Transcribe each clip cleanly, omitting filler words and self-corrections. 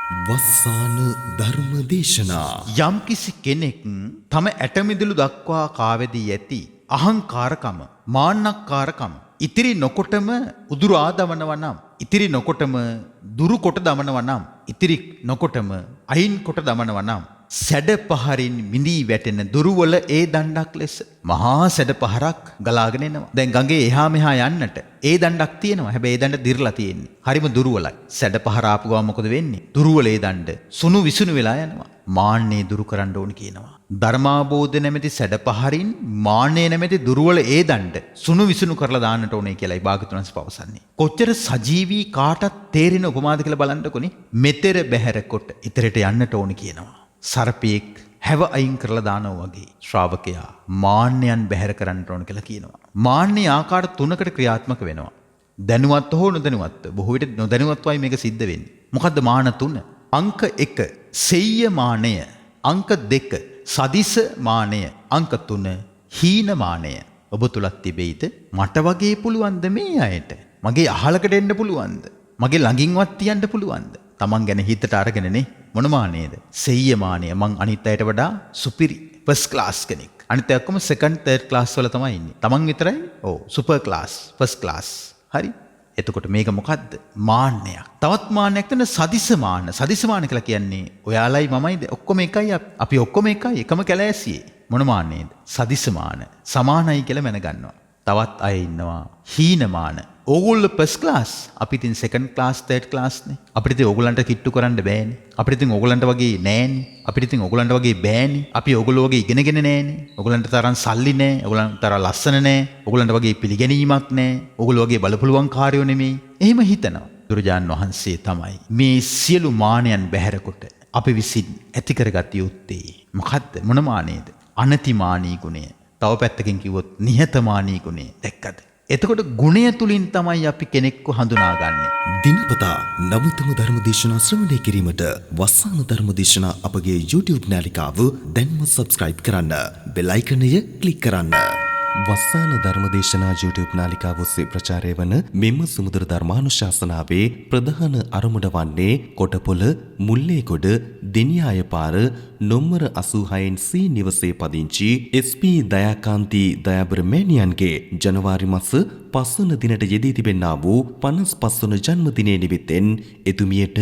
වස්සාන ධර්ම දේශනා යම්කිසි කෙනෙක් තම ඇටමිදුළු දක්වා කාවැදී ඇති අහංකාරකම මාන්නක්කාරකම ඉතිරි නොකොටම උදුරා දමනව නම් ඉතිරි නොකොටම දුරු කොට දමනව නම් ඉතිරි නොකොටම අයින් කොට දමනව නම් සැඩ පහරින් මිදී වැටෙන දුරුවල ඒ දණ්ඩක් ලෙස මහා සැඩ පහරක් ගලාගෙන එනවා. දැන් ගඟේ එහා මෙහා යන්නට ඒ දණ්ඩක් තියෙනවා. හැබැයි ඒ දණ්ඩ දිර්ලා තියෙන්නේ. හරිම දුරුවලයි. සැඩ පහර ආපු ගමන් මොකද වෙන්නේ? දුරුවල ඒ දණ්ඩ සුණු විසුණු වෙලා යනවා. මාන්නේ දුරු කරන්න ඕන කියනවා. ධර්මාබෝධ නැමැති සැඩ පහරින් මාන්නේ නැමැති දුරුවල ඒ දණ්ඩ සුණු විසුණු කරලා දාන්නට ඕනේ කියලායි භාග්‍යවතුන් වහන්සේ පවසන්නේ. කොච්චර සජීවී කාටත් තේරෙන උපමාද කියලා බලන්නකොනේ. මෙතෙර බැහැර කොට ඉතරට යන්නට ඕන කියනවා. සර්පයෙක් හැව අයින් කරලා දානවා වගේ ශ්‍රාවකයා මාන්නයන් බැහැර කරන්න ඕන කියලා කියනවා. මාන්නේ ආකාර තුනකට ක්‍රියාත්මක වෙනවා. දැනුවත් හෝ නොදැනුවත්ව. බොහෝ විට නොදැනුවත්වයි මේක සිද්ධ වෙන්නේ. මොකද්ද මාන තුන? අංක 1 සෙය්‍ය මානය, අංක 2 සදිස මානය, අංක 3 හීන මානය. ඔබ තුලත් තිබෙයිද? මට වගේ පුළුවන්ද මේ අයට? මගේ අහලකට එන්න පුළුවන්ද? මගේ ළඟින්වත් තියන්න පුළුවන්ද? තමන් ගැන හිතට අරගෙනනේ මොන මානේද? සෙය්‍ය මානය. මං අනිත් අයට වඩා සුපිරි ෆස්ට් ක්ලාස් කෙනෙක්. අනිත් අය ඔක්කොම සෙකන්ඩ් තර්ඩ් ක්ලාස් වල තමයි ඉන්නේ. තමන් විතරයි සුපර් ක්ලාස්, ෆස්ට් ක්ලාස්. හරි? එතකොට මේක මොකද්ද? මාන්නයක්. තවත් මාන්නයක් තමයි සදිස මාන. සදිස මාන කියලා කියන්නේ ඔයාලයි මමයි ඔක්කොම එකයි, අපි ඔක්කොම එකයි, එකම කැලෑසියේ. මොන මාන්නේද? සදිස මාන. සමානයි කියලා මැනගන්නවා. තවත් අය ඉන්නවා හීන මාන. ඕගොල්ලෝ ෆස්ට් ක්ලාස්, අපි ඉතින් සෙකන්ඩ් ක්ලාස්, තර්ඩ් ක්ලාස් නේ. අපිට ඉතින් ඕගොල්ලන්ට කිට්ටු කරන්න බෑනේ. අපිට ඉතින් ඕගොල්ලන්ට වගේ නෑනේ. අපිට ඉතින් ඕගොල්ලන්ට වගේ බෑනේ. අපි ඕගොල්ලෝ වගේ ඉගෙනගෙන නෑනේ. ඕගොල්ලන්ට තරම් සල්ලි නෑ. ඕගොල්ලන්ට තරම් ලස්සන නෑ. ඕගොල්ලන්ට වගේ පිළිගැනීමක් නෑ. ඕගොල්ලෝ වගේ බලපුලුවන් කාර්යෝ නෙමෙයි. එහෙම හිතනවා. බුදුරජාන් වහන්සේ තමයි මේ සියලු මානයන් බැහැර කොට අපි විසින් ඇති කරගත යුත්තේ. මොකද්ද? මොන මානේද? අනතිමානී ගුණය. තව පැත්තකින් කිව්වොත් නිහතමානී ගුණය. දැක්කද? එතකොට ගුණය තුලින් තමයි අපි කෙනෙක්ව හඳුනාගන්නේ. දිනපතා නවතම ධර්ම දේශනා ශ්‍රවණය කිරීමට වස්සාන ධර්ම දේශනා අපගේ YouTube නාලිකාව දැන්ම subscribe කරන්න. බෙල් අයිකනය ක්ලික් කරන්න. වස්සාන ධර්ම දේශනා YouTube නාලිකාව ඔස්සේ ප්‍රචාරය වන මෙම සුමුදර ධර්මානුශාසනාවේ ප්‍රධාන අරමුණ වන්නේ කොටපොළ මුල්ලේගොඩ දෙනියාය පාර නොම්බර 86න් සී නිවසේ පදිංචි SP දයාකාන්ති දයාබර මෑණියන්ගේ ජනවාරි මාස 5 වන දිනට යෙදී තිබෙනා වූ 55 වන ජන්මදිනය නිමිත්තෙන් එතුමියට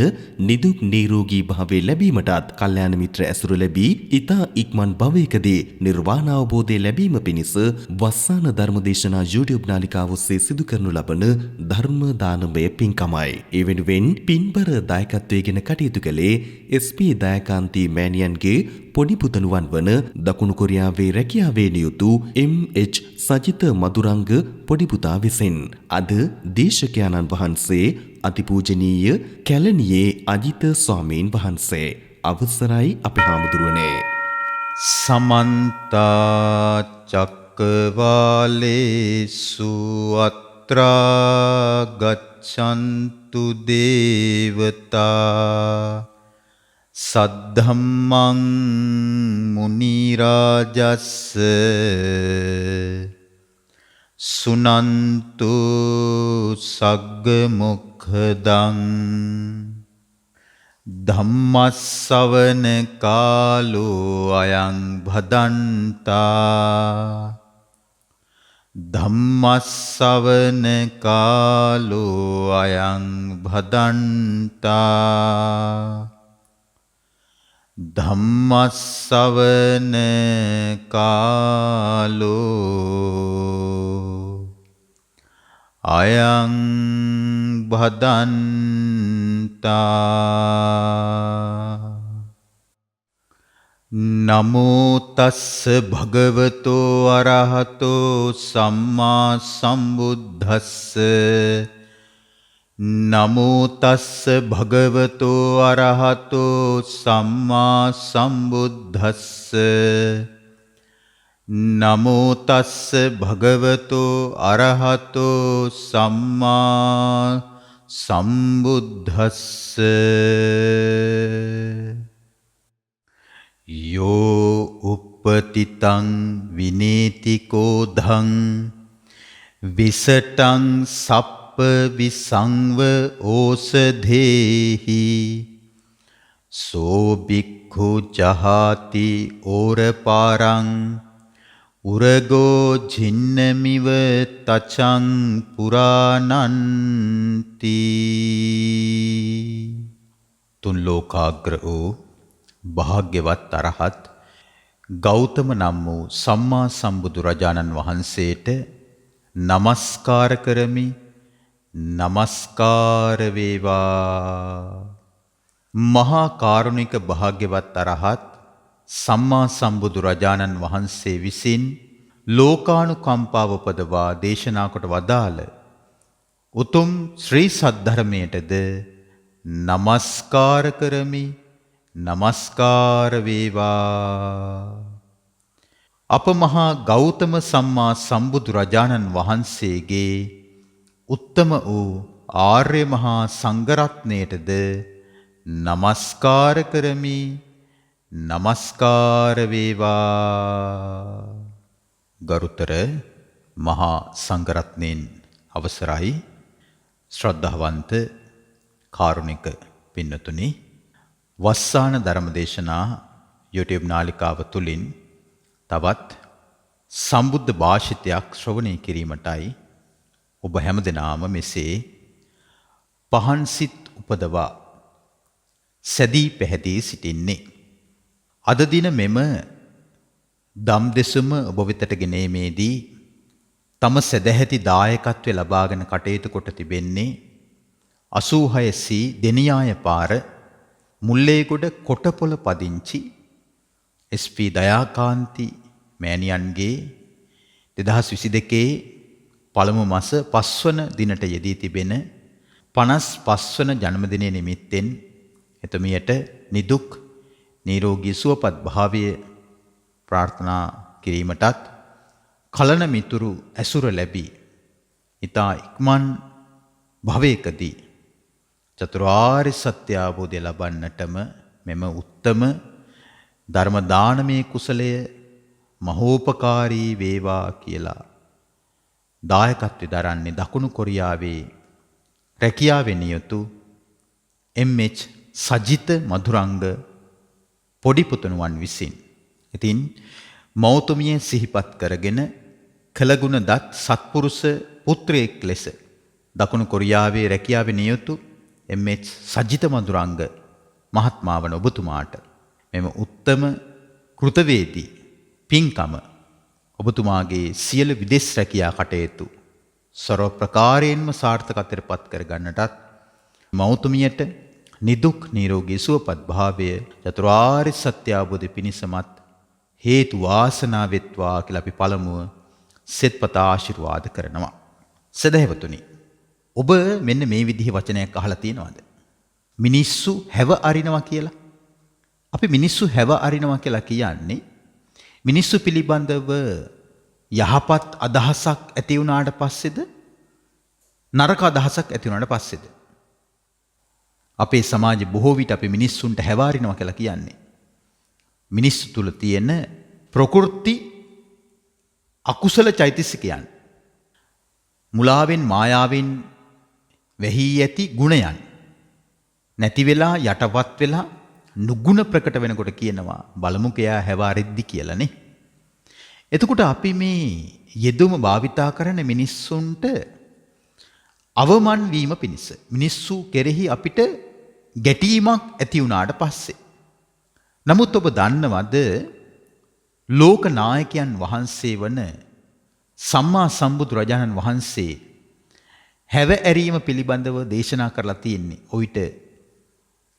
නිදුක් නිරෝගී භාවය ලැබීමටත් කල්යාණ මිත්‍ර ඇසුර ලැබී ඊතා ඉක්මන් භවයකදී නිර්වාණ අවබෝධය ලැබීම පිණිස වස්සාන ධර්මදේශනා YouTube නාලිකාව ඔස්සේ සිදු කරනු ලබන ධර්ම දානමය පින්කමයි. ඒ වෙනුවෙන් පින්බර දායකත්වයෙන් කටයුතු කළේ SP දයාකාන්ති මෑණියන්ගේ පොඩි පුතණුවන් වන දකුණු කොරියාවේ රැකියාවේ නියුතු MH සජිත මදුරංග පොඩි පුතා විසින් අද දේශකයන්න් වහන්සේ අතිපූජනීය කැලණියේ අජිත ස්වාමීන් වහන්සේ අවසරයි අපේ හාමුදුරුවනේ. සමන්ත චක්කවාලේසු අත්‍රා ගච්ඡන්තු දේවතා සද්ධම්මං මුනි රාජස්ස සුනන්තු සග්ග මොක්ඛදං ධම්මස්සවන කාලෝ අයං භදන්තා ධම්මස්සවන කාලෝ අයං භදන්තා ධම්මස්සවන කාලෝ අයං භදන්තා. නමෝ තස්ස භගවතෝ අරහතෝ සම්මා සම්බුද්දස්ස නමෝ තස්ස භගවතෝ අරහතෝ සම්මා සම්බුද්දස්ස නමෝ තස්ස භගවතෝ අරහතෝ සම්මා සම්බුද්දස්ස යෝ උප්පතිතං විනේතිකෝ ධං විසටං සප්ප විසංව ඕසධේහි සෝබික්ඛු ජහාති ඕරපාරං උරගෝ ජින්නමිව තචං පුරාණන්ති. තුන් ලෝකාග්‍ර වූ භාග්‍යවත් අරහත් ගෞතම නම් වූ සම්මා සම්බුදුරජාණන් වහන්සේට නමස්කාර කරමි. නමස්කාර වේවා. මහා කාරුණික භාග්‍යවත් අරහත් සම්මා සම්බුදුරජාණන් වහන්සේ විසින් ලෝකානුකම්පාව උපදවා දේශනා කොට වදාළ උතුම් ශ්‍රී සද්ධර්මයටද නමස්කාර කරමි. නමස්කාර වේවා. අප මහා ගෞතම සම්මා සම්බුදුරජාණන් වහන්සේගේ උත්තම වූ ආර්ය මහා සංඝරත්නයටද නමස්කාර කරමි. නමස්කාර වේවා. ගරුතර මහා සංඝරත්නයන් අවසරයි. ශ්‍රද්ධාවන්ත කාරුණික පින්නතුනි, වස්සාන ධර්මදේශනා YouTube නාලිකාව තුලින් තවත් සම්බුද්ධ භාෂිතයක් ශ්‍රවණය කිරීමටයි ඔබ හැමදෙනාම මෙසේ පහන් සිත් උපදවා සැදී පැහැදී සිටින්නේ. අද දින මෙම දම් දෙසුම ඔබ වෙතට ගෙනීමේදී තම සදැහැති දායකත්වය ලබාගෙන කටයුතු කොට තිබෙන්නේ 86C දෙනියාය පාර මුල්ලේගොඩ කොටපොළ පදිංචි SP දයාකාන්ති මෑණියන්ගේ 2022 පළමු මාස 5 වන දිනට යෙදී තිබෙන 55 වන ජන්මදිනය නිමිත්තෙන් එතුමියට නිදුක් නිරෝගී සුවපත් භාවය ප්‍රාර්ථනා කිරීමටත් කලන මිතුරු ඇසුර ලැබී ඊතා ඉක්මන් භවයකදී චතුරාර්ය සත්‍ය අවබෝධය ලබන්නටම මෙම උත්තම ධර්ම දානමේ කුසලය මහෝපකාරී වේවා කියලා දායකත්වය දරන්නේ දකුණු කොරියාවේ රැකියාවේ නියුතු MH සජිත මధుරංග පොඩි පුතුණුවන් විසින්. ඉතින් මෞතුමිය සිහිපත් කරගෙන කළගුණ දත් සත්පුරුෂ පුත්‍රයෙක් ලෙස දකුණු කොරියාවේ රැකියාවේ නියුතු MH සජිත මధుරංග මහත්මයා වන ඔබතුමාට මෙම උත්තම කෘතවේදී පින්කම ඔබතුමාගේ සියලු විදේශ රැකියා කටයුතු සර්ව ප්‍රකාරයෙන්ම සාර්ථකත්වයට පත් කර ගන්නටත් මෞතුමියට නිදුක් නිරෝගී සුවපත් භාවය චතුරාර්ය සත්‍ය අවබෝධ පිණිසමත් හේතු වාසනා වෙත්වා කියලා අපි පළමුව සෙත්පත ආශිර්වාද කරනවා. සදහැවතුනි, ඔබ මෙන්න මේ විදිහේ වචනයක් අහලා තියෙනවද? මිනිස්සු හැව අරිනවා කියලා. අපි මිනිස්සු හැව අරිනවා කියලා කියන්නේ මිනිස්සු පිළිබඳව යහපත් අදහසක් ඇති වුණාට පස්සේද නරක අදහසක් ඇති වුණාට පස්සේද? අපේ සමාජයේ බොහෝ විට අපි මිනිස්සුන්ට හැව අරිනවා කියලා කියන්නේ මිනිස්සු තුල තියෙන ප්‍රකෘති අකුසල චෛතසිකයන්, මුලාවෙන් මායාවෙන් වැහි ඇති ගුණයන් නැති වෙලා යටවත් වෙලා නුගුණ ප්‍රකට වෙනකොට කියනවා බලමු කයා හැව අරිද්දි කියලානේ. එතකොට අපි මේ යෙදුම භාවිතා කරන මිනිස්සුන්ට අවමන් වීම පිණිස මිනිස්සු කෙරෙහි අපිට ගැටීමක් ඇති වුණාට පස්සේ. නමුත් ඔබ දන්නවද ලෝක නායකයන් වහන්සේ වන සම්මා සම්බුදුරජාණන් වහන්සේ හැව ඇරීම පිළිබඳව දේශනා කරලා තියෙන්නේ ඔయిత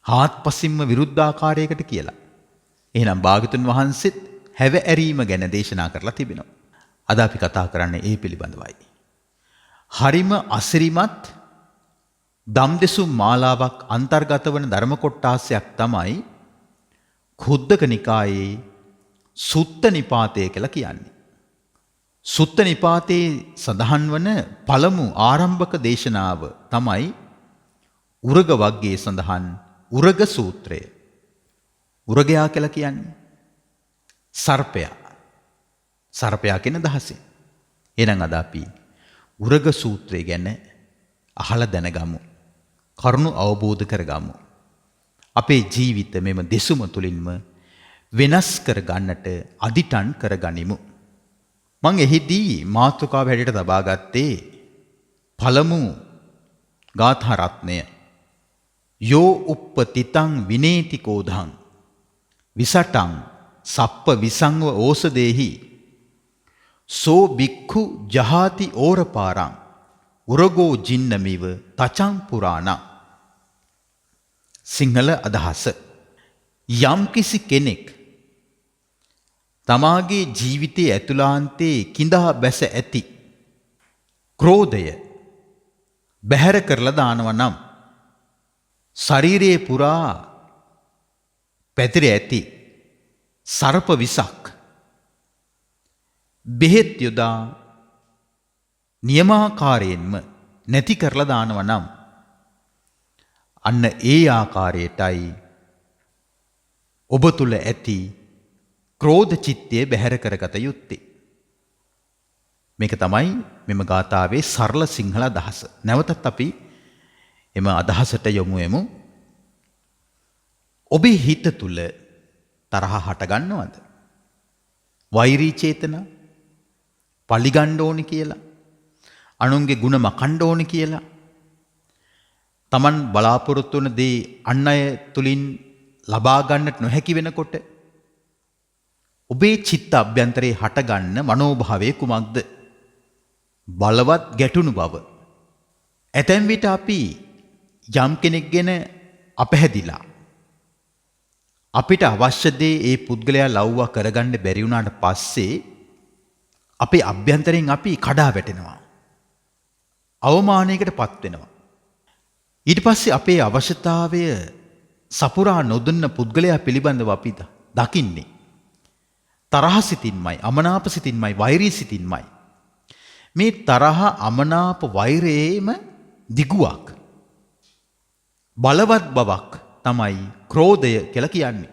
හාත්පසින්ම විරුද්ධාකාරයකට කියලා. එහෙනම් භාග්‍යතුන් වහන්සේත් හැව ඇරීම ගැන දේශනා කරලා තිබෙනවා. අද අපි කතා කරන්නේ ඒ පිළිබඳවයි. හරිම අසිරිමත් දම්දෙසුම් මාලාවක් අන්තර්ගත වන ධර්ම කොටාසයක් තමයි ඛුද්දක නිකායේ සුත්ත නිපාතය කියලා කියන්නේ. සුත්ත නිපාතයේ සඳහන් වන පළමු ආරම්භක දේශනාව තමයි උරග වග්ගයේ සඳහන් උරග සූත්‍රය. උරගයා කියලා කියන්නේ සර්පයා. සර්පයා කියන දහසෙන්. එහෙනම් අද අපි උරග සූත්‍රය ගැන අහලා දැනගමු. කරුණු අවබෝධ කරගමු. අපේ ජීවිත මෙම දෙසුම තුළින්ම වෙනස් කර ගන්නට අදිටන් කර ගනිමු. මං එහිදී මාතෘකාව හැටියට තබා ගත්තේ පළමු ගාථා රත්නය. යෝ uppatiතං විනේති කෝධං විසටං සප්ප විසංව ඕසදේහි සෝ බික්ඛු ජහාති ඕරපාරං උරගෝ ජින්නමිව තචං පුරාණං. සිංහල අදහස. යම්කිසි කෙනෙක් තමාගේ ජීවිතයේ ඇතුළාන්තයේ කිඳා බැස ඇති ක්‍රෝධය බැහැර කරලා දානවා නම් ශරීරයේ පුරා පැතිර ඇති සර්ප විසක් බෙහෙත් යොදා නියමාකාරයෙන්ම නැති කරලා දානවා නම් අන්න ඒ ආකාරයටයි ඔබ තුල ඇති ක්‍රෝධ චිත්තය බැහැර කරගත යුත්තේ. මේක තමයි මෙම ගාථාවේ සරල සිංහල අදහස. නැවතත් අපි එම අදහසට යොමු වෙමු. ඔබේ හිත තුල තරහ හට ගන්නවද? වෛරී චේතනා, පලිගන්න ඕනි කියලා, අනුන්ගේ ಗುಣ මකන්න ඕනි කියලා, Taman බලාපොරොත්තු වන දේ අන් අය තුලින් ලබා ගන්නට නොහැකි වෙනකොට ඔබේ චිත්ත අභ්‍යන්තරේ හටගන්න මනෝභාවය කුමක්ද? බලවත් ගැටුණු බව. ඇතැම් විට අපි යම් කෙනෙක් ගැන අපැහැදිලා අපිට අවශ්‍ය දේ ඒ පුද්ගලයා ලව්වා කරගන්න බැරි වුණාට පස්සේ අපේ අභ්‍යන්තරයෙන් අපි කඩා වැටෙනවා. අවමානයකට පත් වෙනවා. ඊට පස්සේ අපේ අවශ්‍යතාවය සපුරා නොදුන්න පුද්ගලයා පිළිබඳව අපි දකින්නේ තරහ සිතින්මයි, අමනාප සිතින්මයි, වෛරී සිතින්මයි. මේ තරහ, අමනාප, වෛරයේම දිගුවක්, බලවත් බවක් තමයි ක්‍රෝධය කියලා කියන්නේ.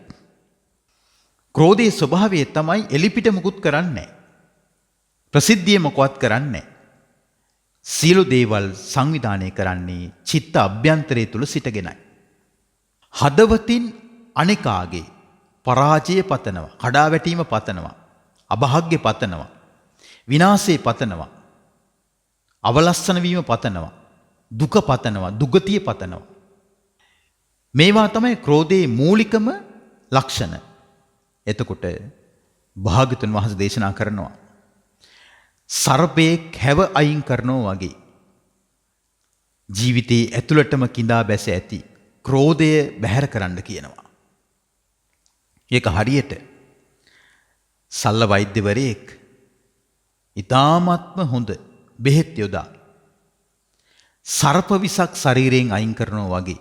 ක්‍රෝධයේ ස්වභාවය තමයි එලිපිට මුකුත් කරන්නේ, ප්‍රසිද්ධිය මොකවත් කරන්නේ. සියලු දේවල් සංවිධානය කරන්නේ චිත්ත අභ්‍යන්තරය තුල සිටගෙනයි. හදවතින් අනිකාගේ පරාජය පතනවා, කඩාවැටීම පතනවා, අභාග්‍ය පතනවා, විනාශය පතනවා, අවලස්සන වීම පතනවා, දුක පතනවා, දුගතිය පතනවා. මේවා තමයි ක්‍රෝධයේ මූලිකම ලක්ෂණ. එතකොට භාග්‍යතුන් වහන්සේ දේශනා කරනවා සර්පයෙක් හැව අයින් කරනවා වගේ ජීවිතයේ ඇතුළටම කිඳා බැස ඇති ක්‍රෝධය බැහැර කරන්න කියනවා. ඒක හරියට සල්ල වෛද්‍යවරයෙක් ඊ타ත්ම හොඳ බෙහෙත් යොදා සර්ප විසක් ශරීරයෙන් අයින් කරනවා වගේ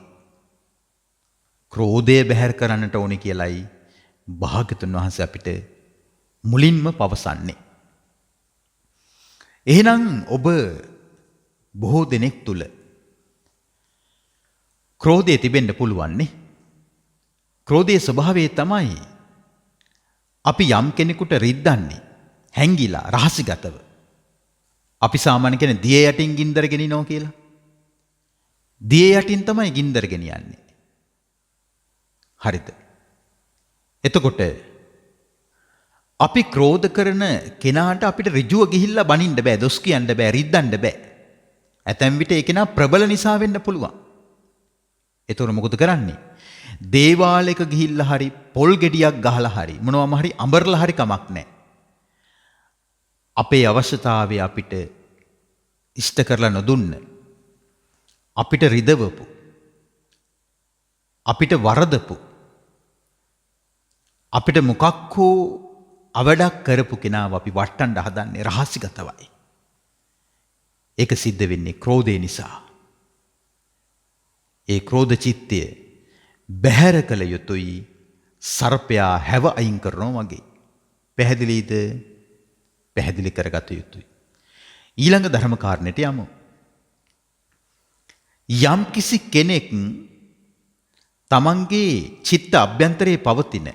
ක්‍රෝධය බැහැර කරන්නට ඕනේ කියලයි භාග්‍යතුන් වහන්සේ අපිට මුලින්ම පවසන්නේ. එහෙනම් ඔබ බොහෝ දෙනෙක් තුල ක්‍රෝධය තිබෙන්න පුළුවන්නේ. ක්‍රෝධයේ ස්වභාවය තමයි අපි යම් කෙනෙකුට රිද්දන්නේ හැංගිලා රහසිගතව. අපි සාමාන්‍ය කියන්නේ දිය යටින් ගින්දර ගෙනිනෝ කියලා. දිය යටින් තමයි ගින්දර ගෙනියන්නේ. හරිද? එතකොට අපි ක්‍රෝධ කරන කෙනාට අපිට ඍජුව ගිහිල්ලා බනින්න බෑ, දොස් කියන්න බෑ, රිද්දන්න බෑ. ඇතැම් විට ඒ කෙනා ප්‍රබල නිසා වෙන්න පුළුවන්. ඒතොර මොකද කරන්නේ? දේවාලයක ගිහිල්ලා හරි පොල් ගෙඩියක් ගහලා හරි මොනවාම හරි අඹරලා හරි කමක් නැහැ. අපේ අවශ්‍යතාවය අපිට ඉෂ්ට කරලා නොදුන්න, අපිට රිදවපු, අපිට වරදපු, අපිට මොකක් හෝ අවඩක් කරපු කෙනාව අපි වට්ටන්න හදන්නේ රහසිගතවයි. ඒක සිද්ධ වෙන්නේ ක්‍රෝධය නිසා. ඒ ක්‍රෝධ චිත්තය බැහැර කළ යුතුයි සර්පයා හැව අයින් කරනවා වගේ. පැහැදිලිද? පැහැදිලි කරගත යුතුයි. ඊළඟ ධර්ම කාරණයට යමු. යම් කිසි කෙනෙක් තමන්ගේ චිත්ත අභ්‍යන්තරයේ පවතින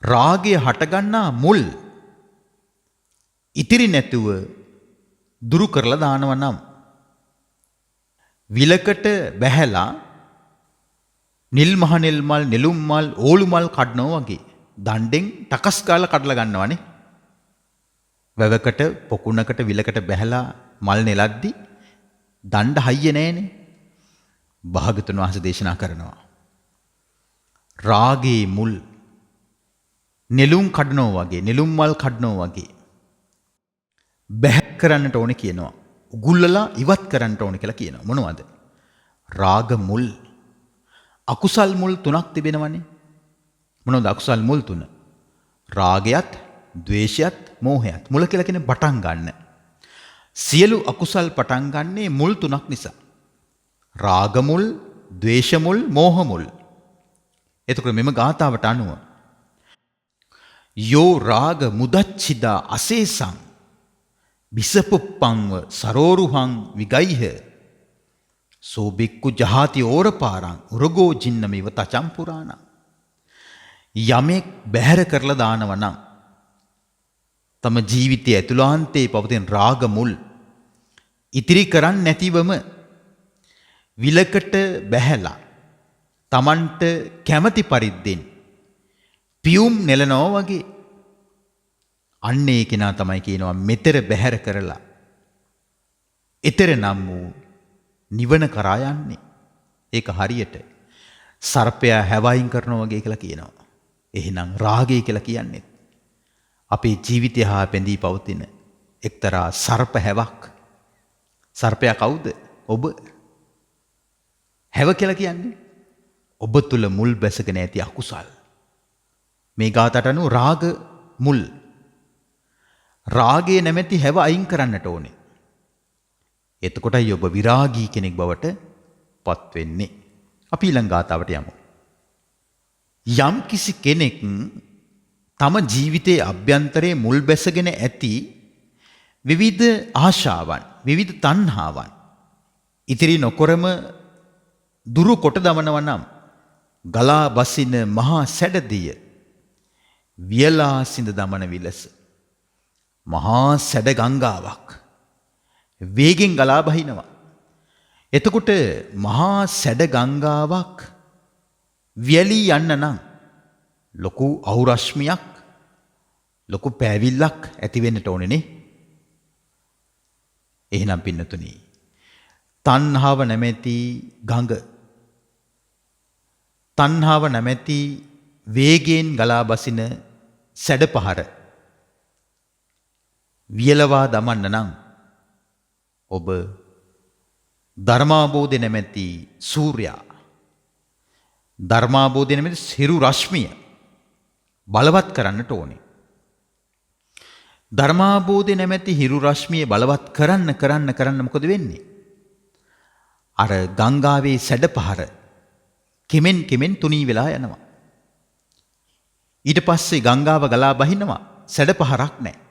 රාගය හටගන්නා මුල් ඉතිරි නැතුව දුරු කරලා දානවා නම් විලකට බැහැලා නිල් මහ නිල් මල්, නෙළුම් මල්, ඕලු මල් කඩනවා වගේ දණ්ඩෙන් ටකස් ගාලා කඩලා ගන්නවනේ. වැවකට, පොකුණකට, විලකට බැහැලා මල් නෙලද්දි දණ්ඩ හයිය නෑනේ. භාගතුන් වහන්සේ දේශනා කරනවා. රාගේ මුල් නෙළුම් කඩනවා වගේ, නෙළුම් මල් කඩනවා වගේ බැහැක් කරන්නට ඕනේ කියනවා. උගුල්ලලා ඉවත් කරන්නට ඕනේ කියලා කියනවා. මොනවද? රාග මුල්. අකුසල් මුල් 3ක් තිබෙනවනේ. මොනවද අකුසල් මුල් 3? රාගයත්, ද්වේෂයත්, මෝහයත්. මුල කියලා කියන්නේ පටන් ගන්න. සියලු අකුසල් පටන් ගන්නේ මුල් 3ක් නිසා. රාග මුල්, ද්වේෂ මුල්, මෝහ මුල්. එතකොට මෙම ගාථාවට අනුව යෝ රාග මුදච්චිදා අසේසං බිසපුප්පංව සරෝරුහං විගයිහ සෝ බික්කු ජහාති ඕරපාරං උරගෝ ජින්නමිව තචම් පුරාණ. යමෙක් බැහැර කරලා දානව නම් තම ජීවිතය ඇතුළාන්තයේ පවතින රාග මුල් ඉතිරි කරන්නේ නැතිවම විලකට බැහැලා තමන්ට කැමති පරිද්දෙන් පියුම් නෙලනවා වගේ අන්න ඒ කෙනා තමයි කියනවා මෙතර බැහැර කරලා ඊතර නම් වූ නිවන කරා යන්නේ. ඒක හරියට සර්පයා හැවයින් කරනවා වගේ කියලා කියනවා. එහෙනම් රාගය කියලා කියන්නේ අපේ ජීවිතය හා බැඳී පවතින එක්තරා සර්ප හැවක්. සර්පයා කවුද? ඔබ. හැව කියලා කියන්නේ ඔබ තුල මුල් බැසගෙන ඇති අකුසල්. මේ ගාතට අනුව රාග මුල්. රාගයේ නැමැති හැව අයින් කරන්නට ඕනේ. එතකොටයි ඔබ විරාගී කෙනෙක් බවට පත් වෙන්නේ. අපි ඊළඟ ගාතාවට යමු. යම් කිසි කෙනෙක් තම ජීවිතයේ අභ්‍යන්තරයේ මුල් බැසගෙන ඇති විවිධ ආශාවන්, විවිධ තණ්හාවන් ඉතිරි නොකරම දුරු කොට දමනවා නම් ගලා බසින මහා සැඩදිය වියලා සිඳ දමන විලස මහා සැඩ ගංගාවක් වේගෙන් ගලා බහිනවා. එතකොට මහා සැඩ ගංගාවක් වියලී යන්න නම් ලොකු අවුරශ්මියක්, ලොකු පෑවිල්ලක් ඇති වෙන්නට ඕනේ නේ. එහෙනම් පින්නතුනි, තණ්හාව නැමැති ගඟ, තණ්හාව නැමැති වේගයෙන් ගලා බසින සැඩපහර වියලවා දමන්න නම් ඔබ ධර්මාබෝධය නැමැති සූර්යා, ධර්මාබෝධය නැමැති සිරු රශ්මිය බලවත් කරන්නට ඕනේ. ධර්මාබෝධය නැමැති හිරු රශ්මිය බලවත් කරන්න මොකද වෙන්නේ? අර ගංගාවේ සැඩපහර කෙමෙන් තුනී වෙලා යනවා. ඊට පස්සේ ගංගාව ගලා බහිනවා, සැඩපහරක් නැහැ.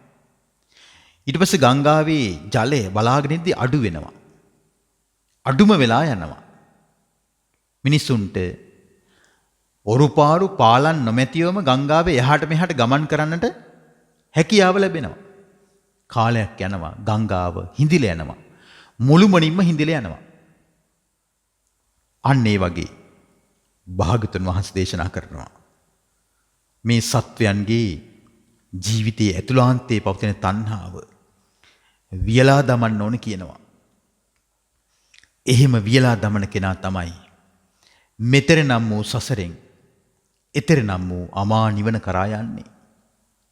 ඊට පස්සේ ගංගාවේ ජලය බලාගෙන ඉඳි අඩු වෙනවා. අඩුම වෙලා යනවා. මිනිසුන්ට ඔරුපාරු පාලන් නොමැතිවම ගංගාවේ එහාට මෙහාට ගමන් කරන්නට හැකියාව ලැබෙනවා. කාලයක් යනවා ගංගාව හිඳිලා යනවා. මුළුමනින්ම හිඳිලා යනවා. අන්න ඒ වගේ භාගතුන් වහන්සේ දේශනා කරනවා. මේ සත්වයන්ගේ ජීවිතයේ ඇතුළාන්තයේ පවතින තණ්හාව වියලා දමන්න ඕන කියනවා. එහෙම වියලා දමන කෙනා තමයි මෙතර නම් වූ සසරෙන් එතර නම් වූ අමා නිවන කරා යන්නේ.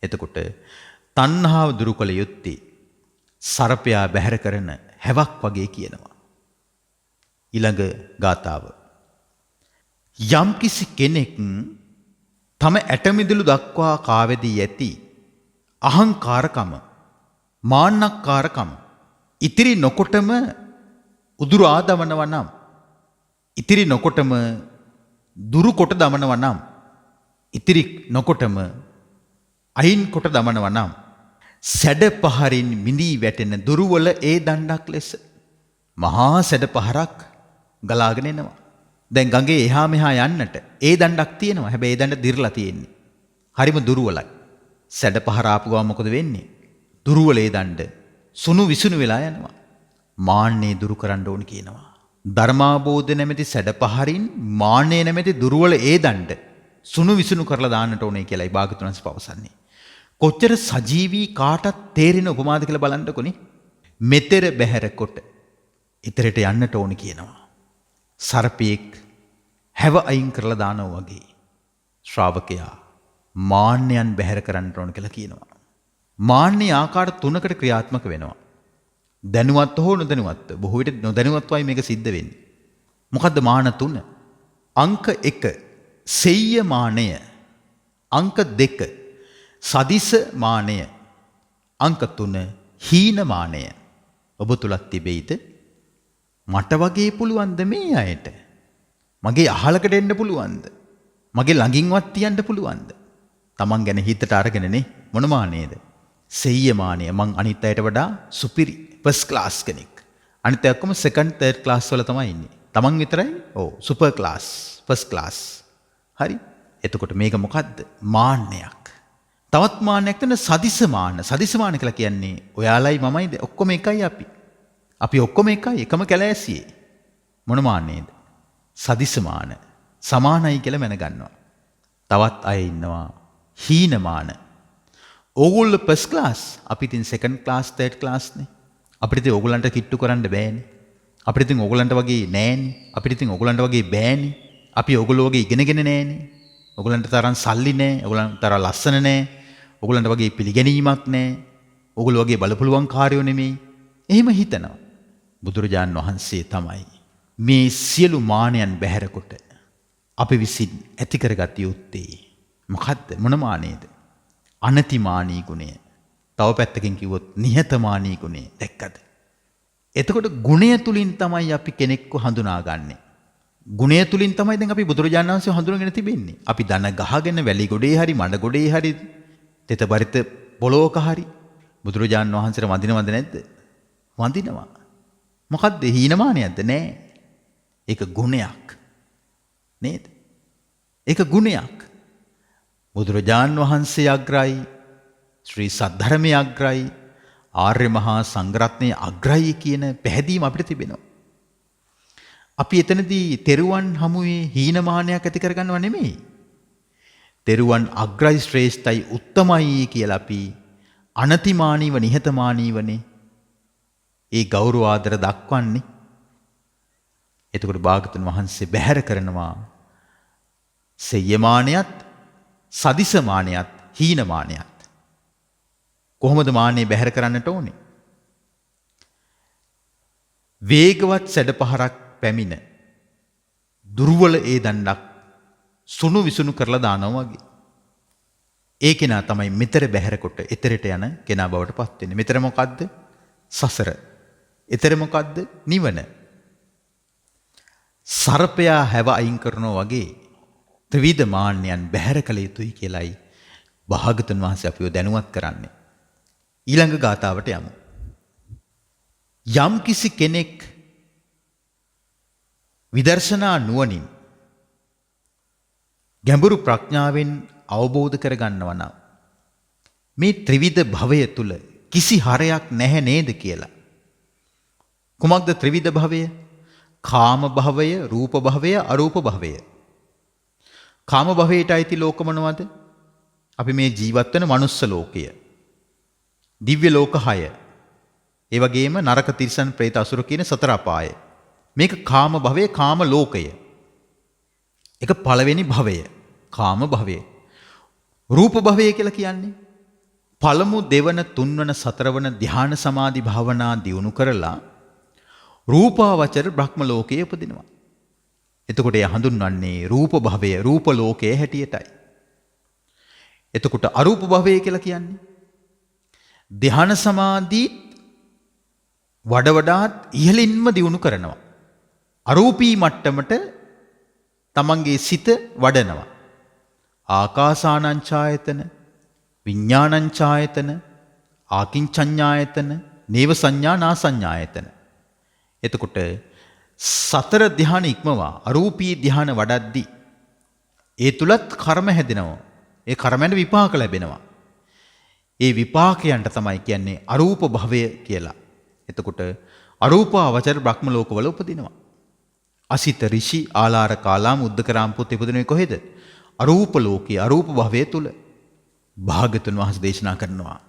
එතකොට තණ්හාව දුරු කළ යුත්තේ සර්පයා බැහැර කරන හැවක් වගේ කියනවා. ඊළඟ ගාථාව. යම්කිසි කෙනෙක් තම ඇටමිදුළු දක්වා කාවැදී ඇති අහංකාරකම, මාන්නක්කාරකම ඉතිරි නොකොටම උදුරා දමනවා නම්, ඉතිරි නොකොටම දුරු කොට දමනවා නම්, ඉතිරි නොකොටම අයින් කොට දමනවා නම් සැඩ පහරින් මිදී වැටෙන දුරුවල ඒ දණ්ඩක් ලෙස මහා සැඩ පහරක් ගලාගෙන එනවා. දැන් ගඟේ එහා මෙහා යන්නට ඒ දණ්ඩක් තියෙනවා. හැබැයි ඒ දණ්ඩ දිර්ලා තියෙන්නේ. හරිම දුරුවලයි. සැඩ පහර ආපු ගමන් මොකද වෙන්නේ? දුරුවල ඒ දණ්ඩ සුණු විසුණු වෙලා යනවා. මාන්නේ දුරු කරන්න ඕන කියනවා. ධර්මාබෝධ නැමැති සැඩපහරින් මාන්නය නැමැති දුර්වල ඒ දණ්ඩ සුණු විසුණු කරලා දාන්නට ඕනේ කියලායි භාග්‍යවතුන් වහන්සේ පවසන්නේ. කොච්චර සජීවී කාටත් තේරෙන උපමාද කියලා බලන්නකොනේ. මෙතෙර බැහැර කොට ඉතරට යන්නට ඕනේ කියනවා. සර්පෙක් හැව අයින් කරලා දානවා වගේ ශ්‍රාවකයා මාන්නයන් බැහැර කරන්නට ඕන කියලා කියනවා. මාන්නේ ආකාර තුනකට ක්‍රියාත්මක වෙනවා. දැනුවත් හෝ නොදැනුවත්. බොහෝ විට නොදැනුවත්වයි මේක සිද්ධ වෙන්නේ. මොකද්ද මාන තුන? අංක 1 සෙය්‍ය මානය. අංක 2 සදිස මානය. අංක 3 හීන මානය. ඔබ තුලත් තිබෙයිද? මට වගේ පුළුවන්ද මේ අයට? මගේ අහලකට එන්න පුළුවන්ද? මගේ ළඟින්වත් තියන්න පුළුවන්ද? Taman ගැන හිතට අරගෙනනේ මොන මානේද? සෙය්‍ය මානය. මං අනිත් අයට වඩා සුපිරි ෆස්ට් ක්ලාස් කෙනෙක්. අනිත් අය ඔක්කොම සෙකන්ඩ් තර්ඩ් ක්ලාස් වල තමයි ඉන්නේ. Taman විතරයි සුපර් ක්ලාස්, ෆස්ට් ක්ලාස්. හරි? එතකොට මේක මොකද්ද? මාන්නයක්. තවත් මාන්නයක් තමයි සදිස මාන. සදිස මාන කියලා කියන්නේ ඔයාලයි මමයි ඔක්කොම එකයි අපි. අපි ඔක්කොම එකයි එකම කැලෑසියේ. මොන මාන්නේද? සදිස මාන. සමානයි කියලා මැනගන්නවා. තවත් අය ඉන්නවා හීනමාන. ඕගොල්ලෝ ෆස්ට් ක්ලාස්, අපි ඉතින් සෙකන්ඩ් ක්ලාස්, තර්ඩ් ක්ලාස් නේ. අපිට ඉතින් ඕගොල්ලන්ට කිට්ටු කරන්න බෑනේ. අපිට ඉතින් ඕගොල්ලන්ට වගේ නෑනේ. අපිට ඉතින් ඕගොල්ලන්ට වගේ බෑනේ. අපි ඕගොල්ලෝ වගේ ඉගෙනගෙන නෑනේ. ඕගොල්ලන්ට තරම් සල්ලි නෑ. ඕගොල්ලන්ට තරම් ලස්සන නෑ. ඕගොල්ලන්ට වගේ පිළිගැනීමක් නෑ. ඕගොල්ලෝ වගේ බලපුලුවන් කාර්යෝ නෙමෙයි. එහෙම හිතනවා. බුදුරජාන් වහන්සේ තමයි මේ සියලු මානයන් බැහැර කොට අපි විසින් ඇති කරගත යුත්තේ. මොකද්ද? මොන මානේද? අනතිමානී ගුණය. තව පැත්තකින් කිව්වොත් නිහතමානී ගුණය. දැක්කද? එතකොට ගුණය තුලින් තමයි අපි කෙනෙක්ව හඳුනාගන්නේ. ගුණය තුලින් තමයි දැන් අපි බුදුරජාණන් වහන්සේ හඳුනගෙන තිබෙන්නේ. අපි දන ගහගෙන වැලි ගොඩේ හරි මඩ ගොඩේ හරි තෙත බරිත පොළොවක හරි බුදුරජාණන් වහන්සේට වඳිනවද නැද්ද? වඳිනවා. මොකද්ද? හීනමානයක්ද? නෑ. ඒක ගුණයක්. නේද? ඒක ගුණයක්. බුදුරජාණන් වහන්සේ අග්‍රයි, ශ්‍රී සද්ධර්මයේ අග්‍රයි, ආර්ය මහා සංඝරත්නයේ අග්‍රයි කියන පැහැදීම අපිට තිබෙනවා. අපි එතනදී තෙරුවන් හමුවේ හීනමානයක් ඇති කරගන්නව නෙමෙයි. තෙරුවන් අග්‍රයි, ශ්‍රේෂ්ඨයි, උත්තමයි කියලා අපි අනතිමානීව නිහතමානීවනේ ඒ ගෞරව ආදර දක්වන්නේ. එතකොට භාගතුන් වහන්සේ බැහැර කරනවා සෙය්‍යමානයත්, සදිසමානයත්, හීනමානයත්. කොහොමද මාන්නේ බැහැර කරන්නට ඕනේ? වේගවත් සැඩපහරක් පැමිණ දුර්වල ඒ දණ්ඩක් සුණු විසුණු කරලා දානවා වගේ. ඒ කෙනා තමයි මෙතර බැහැර කොට එතරට යන කෙනා බවට පත් වෙන්නේ. මෙතර මොකද්ද? සසර. එතර මොකද්ද? නිවන. සර්පයා හැව අයින් කරනවා වගේ ත්‍රිවිධ මාන්නයන් බැහැර කළ යුතුයි කියලයි භාගතුන් වහන්සේ අපිව දැනුවත් කරන්නේ. ඊළඟ ගාථාවට යමු. යම් කිසි කෙනෙක් විදර්ශනා නුවණින් ගැඹුරු ප්‍රඥාවෙන් අවබෝධ කරගන්නවා නම් මේ ත්‍රිවිධ භවය තුල කිසි හරයක් නැහැ නේද කියලා. කුමක්ද ත්‍රිවිධ භවය? කාම භවය, රූප භවය, අරූප භවය. කාම භවයට අයිති ලෝක මොනවද? අපි මේ ජීවත් වෙන මනුස්ස ලෝකය. දිව්‍ය ලෝක 6. ඒ වගේම නරක, තිරිසන්, പ്രേත, අසුර කියන සතර අපාය. මේක කාම භවයේ කාම ලෝකය. ඒක පළවෙනි භවය. කාම භවය. රූප භවය කියලා කියන්නේ පළමු, දෙවන, තුන්වන, සතරවන ධ්‍යාන සමාධි භාවනා දියුණු කරලා රූපාවචර බ්‍රහ්ම ලෝකයේ උපදිනවා. එතකොට එය හඳුන්වන්නේ රූප භවය, රූප ලෝකයේ හැටියටයි. එතකොට අරූප භවය කියලා කියන්නේ ධ්‍යාන සමාධි වඩාත් ඉහළින්ම දියුණු කරනවා. අරූපී මට්ටමට තමන්ගේ සිත වඩනවා. ආකාසානංචායතන, විඥානංචායතන, ආකින්චඤ්ඤායතන, නේව සංඥා නා සංඥායතන. එතකොට සතර ධ්‍යාන ඉක්මවා අරූපී ධ්‍යාන වඩද්දී ඒ තුලත් කර්ම හැදෙනවා. ඒ කර්මෙන් විපාක ලැබෙනවා. ඒ විපාකයන්ට තමයි කියන්නේ අරූප භවය කියලා. එතකොට අරූපාවචර බ්‍රහ්ම ලෝකවල උපදිනවා. අසිත ඍෂි ආලාර කාලාම උද්දකරාම පුත් ඉපදුනේ කොහෙද? අරූප ලෝකයේ අරූප භවයේ තුල. භාග්‍යතුන් වහන්සේ දේශනා කරනවා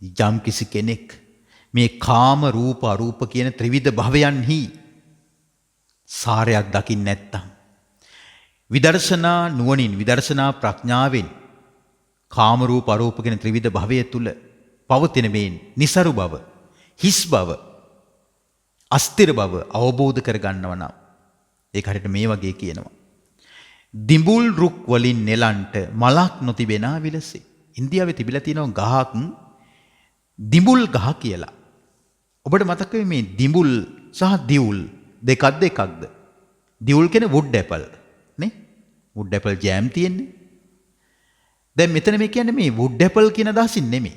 යම් කිසි කෙනෙක් මේ කාම රූප අරූප කියන ත්‍රිවිධ භවයන්හි සාරයක් දකින්න නැත්තම් විදර්ශනා නුවණින් විදර්ශනා ප්‍රඥාවෙන් කාම රූප අරූප කියන ත්‍රිවිධ භවයේ තුල පවතින මේ નિසරු බව හිස් බව අස්තිර බව අවබෝධ කරගන්නව නම් ඒක හරියට මේ වගේ කියනවා. දිඹුල් රුක් වලින් නෙලන්ට මලක් නොතිබෙනා විලසේ. ඉන්දියාවේ තිබිලා තියෙනවා ගහක් දිඹුල් ගහ කියලා. ඔබට මතක මේ දිඹුල් සහ දිවුල් දෙකක්ද එකක්ද? දිවුල් කියන්නේ වුඩ් ඇපල් නේ? වුඩ් ඇපල් ජෑම් තියෙන්නේ. දැන් මෙතන මේ කියන්නේ මේ වුඩ් ඇපල් කියන අදහසින් නෙමෙයි.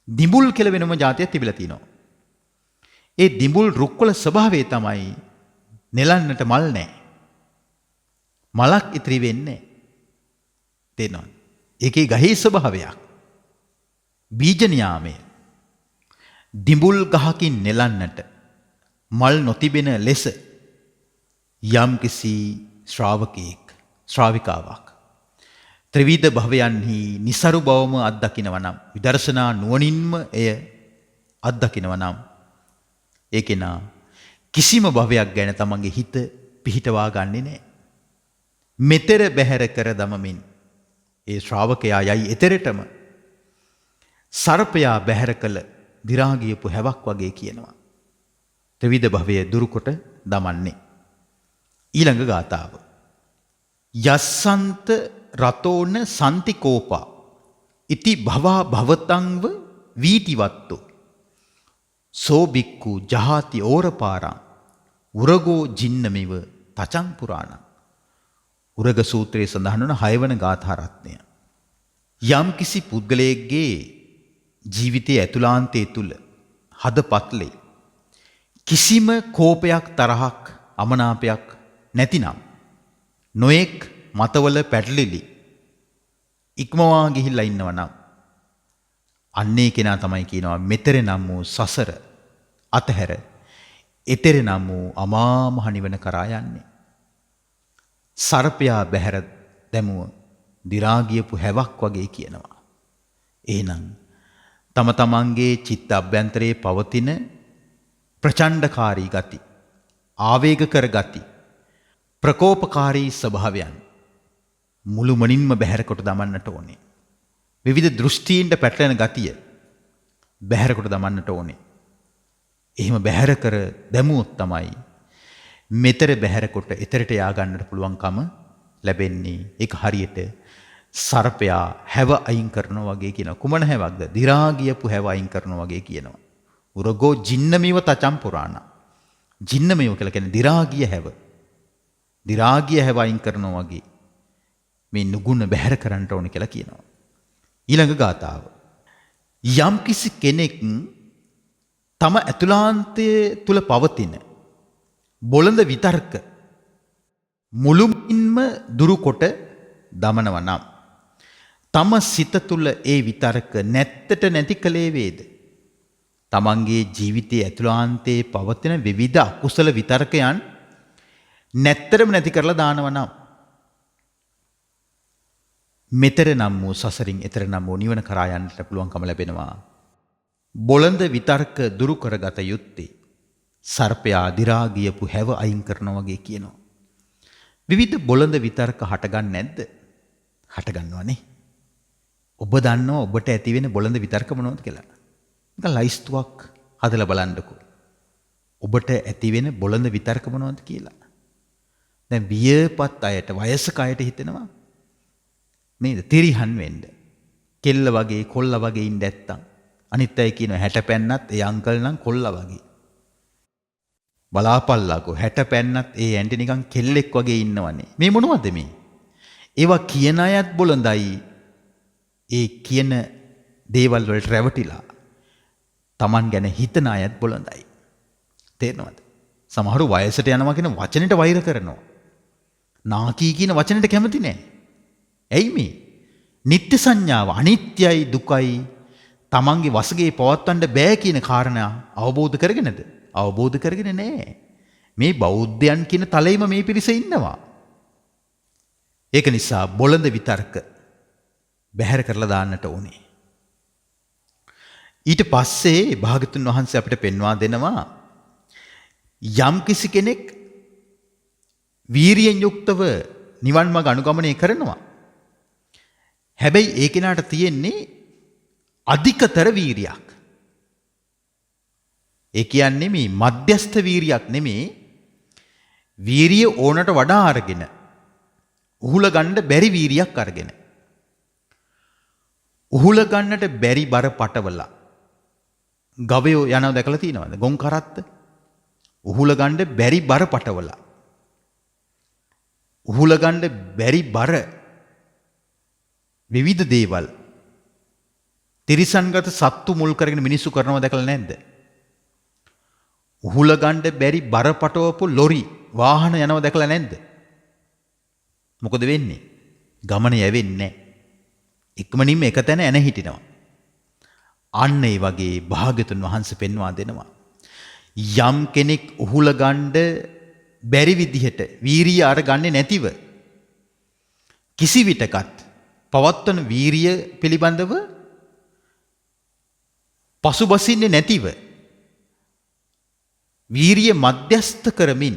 දිඹුල් කියලා වෙනම જાතියක් තිබිලා තියෙනවා. ඒ දිඹුල් රුක්වල ස්වභාවය තමයි නෙලන්නට මල් නැහැ. මලක් ඉතිරි වෙන්නේ තේනවද? ඒකේ ගහේ ස්වභාවයක්. බීජ න්යාමය. දිඹුල් ගහකින් නෙලන්නට මල් නොතිබෙන ලෙස යම්කිසි ශ්‍රාවකෙක් ශ්‍රාවිකාවක් ත්‍රිවිධ භවයන්හි નિසරු බවම අත්දකිනවා නම් විදර්ශනා නුවණින්ම එය අත්දකිනවා නම් ඒ කෙනා කිසිම භවයක් ගැන තමන්ගේ හිත පිහිටවා ගන්නේ නැහැ. මෙතෙර බැහැර කර දමමින් ඒ ශ්‍රාවකයා යයි එතරටම සර්පයා බැහැර කළ දි รา ගියපු හැවක් වගේ කියනවා. ත්‍රිවිධ භවයේ දුරුකොට දමන්නේ. ඊළඟ ගාථාව. යස්සන්ත රතෝන සන්තිකෝපා ඉති භවා භවතංව වීතිවත්තු සෝ බික්කු ජහාති ඕරපාරං උරගෝ ජින්නමිව තචං පුරාණං. උරග සූත්‍රයේ සඳහන් වන 6 වන ගාථා රත්නය. යම් කිසි පුද්ගලයෙක්ගේ ජීවිතයේ ඇතුළාන්තයේ තුල හදපත්ලේ කිසිම කෝපයක් තරහක් අමනාපයක් නැතිනම් නොඑක් මතවල පැටලිලි ඉක්මවා ගිහිල්ලා ඉන්නවා නම් අන්නේ කෙනා තමයි කියනවා මෙතර නම් වූ සසර අතහැර එතර නම් වූ අමා මහ නිවන කරා යන්නේ. සර්පයා බැහැර දැමුව දි รา ගියපු හැවක් වගේ කියනවා. එහෙනම් තම තමන්ගේ චිත්ත අභ්‍යන්තරයේ පවතින ප්‍රචණ්ඩකාරී ගති, ආවේගකර ගති, ප්‍රකෝපකාරී ස්වභාවයන් මුළුමනින්ම බැහැර කොට දමන්නට ඕනේ. විවිධ දෘෂ්ටීන්ට පැටලෙන ගතිය බැහැර කොට දමන්නට ඕනේ. එහෙම බැහැර කර දැමුවොත් තමයි මෙතර බැහැර කොට එතරට යා ගන්නට පුළුවන්කම ලැබෙන්නේ. ඒක හරියට සර්පයා හැව අයින් කරනවා වගේ කියනවා. කුමන හැවක්ද? දි รา ගියපු හැව අයින් කරනවා වගේ කියනවා. උරගෝ ජින්නමිව තචම් පුරාණ. ජින්නමිව කියලා කියන්නේ දි รา ගිය හැව. දි รา ගිය හැව අයින් කරනවා වගේ මේ නුගුණ බැහැර කරන්න ඕන කියලා කියනවා. ඊළඟ ගාථාව. යම් කිසි කෙනෙක් තම ඇතුළාන්තයේ තුල පවතින බොළඳ විතර්ක මුළුමින්ම දුරු කොට දමනවා නම් තම සිත තුල ඒ විතර්ක නැත්තට නැති කලේ වේද? තමන්ගේ ජීවිතයේ ඇතුළාන්තයේ පවතින විවිධ අකුසල විතර්කයන් නැත්තරම නැති කරලා දානවා නම් මෙතර නම් වූ සසරින් එතර නම් වූ නිවන කරා යන්නට පුළුවන්කම ලැබෙනවා. බොළඳ විතර්ක දුරු කරගත යුත්තේ සර්පයා දි รา ගියපු හැව අයින් කරනවා වගේ කියනවා. විවිධ බොළඳ විතර්ක හටගන්නේ නැද්ද? හටගන්නවනේ. ඔබ දන්නවා ඔබට ඇති වෙන බොළඳ විතර්ක මොනවද කියලා? නිකන් ලයිස්තුවක් හදලා බලන්නකෝ. ඔබට ඇති වෙන බොළඳ විතර්ක මොනවද කියලා. දැන් වියපත් අයට වයසක අයට හිතෙනවා නේද? තිරිහන් වෙන්න. කෙල්ල වගේ කොල්ල වගේ ඉන්න නැත්තම් අනිත් අය කියනවා 60 පැන්නත් ඒ අංකල් නම් කොල්ල වගේ. බලාපල්ලාකෝ 60 පැන්නත් ඒ ඇන්ටි නිකන් කෙල්ලෙක් වගේ ඉන්නවනේ. මේ මොනවද මේ? ඒවා කියන අයත් බොළඳයි. ඒ කියන දේවල් වලට රැවටිලා Taman ගැන හිතන අයත් බොළඳයි. තේරෙනවද? සමහරු වයසට යනවා කියන වචනෙට වෛර කරනවා. නාකී කියන වචනෙට කැමති නැහැ. ඇයි මේ? නිත්‍ය සංඥාව අනිත්‍යයි දුකයි Tamanගේ වශයේ පවත්වන්න බෑ කියන කාරණා අවබෝධ කරගෙනද? අවබෝධ කරගෙන නැහැ. මේ බෞද්ධයන් කියන තලෙයිම මේ පිරිස ඉන්නවා. ඒක නිසා බොළඳ විතර්ක බැහැර කරලා දාන්නට ඕනේ. ඊට පස්සේ භාග්‍යතුන් වහන්සේ අපිට පෙන්වා දෙනවා යම් කිසි කෙනෙක් වීරියෙන් යුක්තව නිවන් මඟ අනුගමනය කරනවා. හැබැයි ඒ කෙනාට තියෙන්නේ අධිකතර වීරියක්. ඒ කියන්නේ මේ මධ්‍යස්ථ වීරියක් නෙමේ, වීරිය ඕනට වඩා අරගෙන උහුල ගන්න බැරි වීරියක් අරගෙන. උහුල ගන්නට බැරි බර පටවලා ගවයෝ යනවා දැකලා තියෙනවද? ගොන් කරත්ත උහුල ගන්න බැරි බර පටවලා උහුල ගන්න බැරි බර විවිධ දේවල් තිරිසන්ගත සත්තු මුල් කරගෙන මිනිස්සු කරනවා දැකලා නැද්ද? උහුල ගන්න බැරි බර පටවපු ලොරි වාහන යනවා දැකලා නැද්ද? මොකද වෙන්නේ? ගමන යවෙන්නේ නැහැ. ඉක්මනින්ම එක තැන එන හිටිනවා. අන්න ඒ වගේ භාග්‍යතුන් වහන්සේ පෙන්වා දෙනවා. යම් කෙනෙක් උහුල ගන්න බැරි විදිහට වීරිය අරගන්නේ නැතිව කිසි විටකත් පවත්වන වීරිය පිළිබඳව පසුබසින්නේ නැතිව වීරිය මධ්‍යස්ථ කරමින්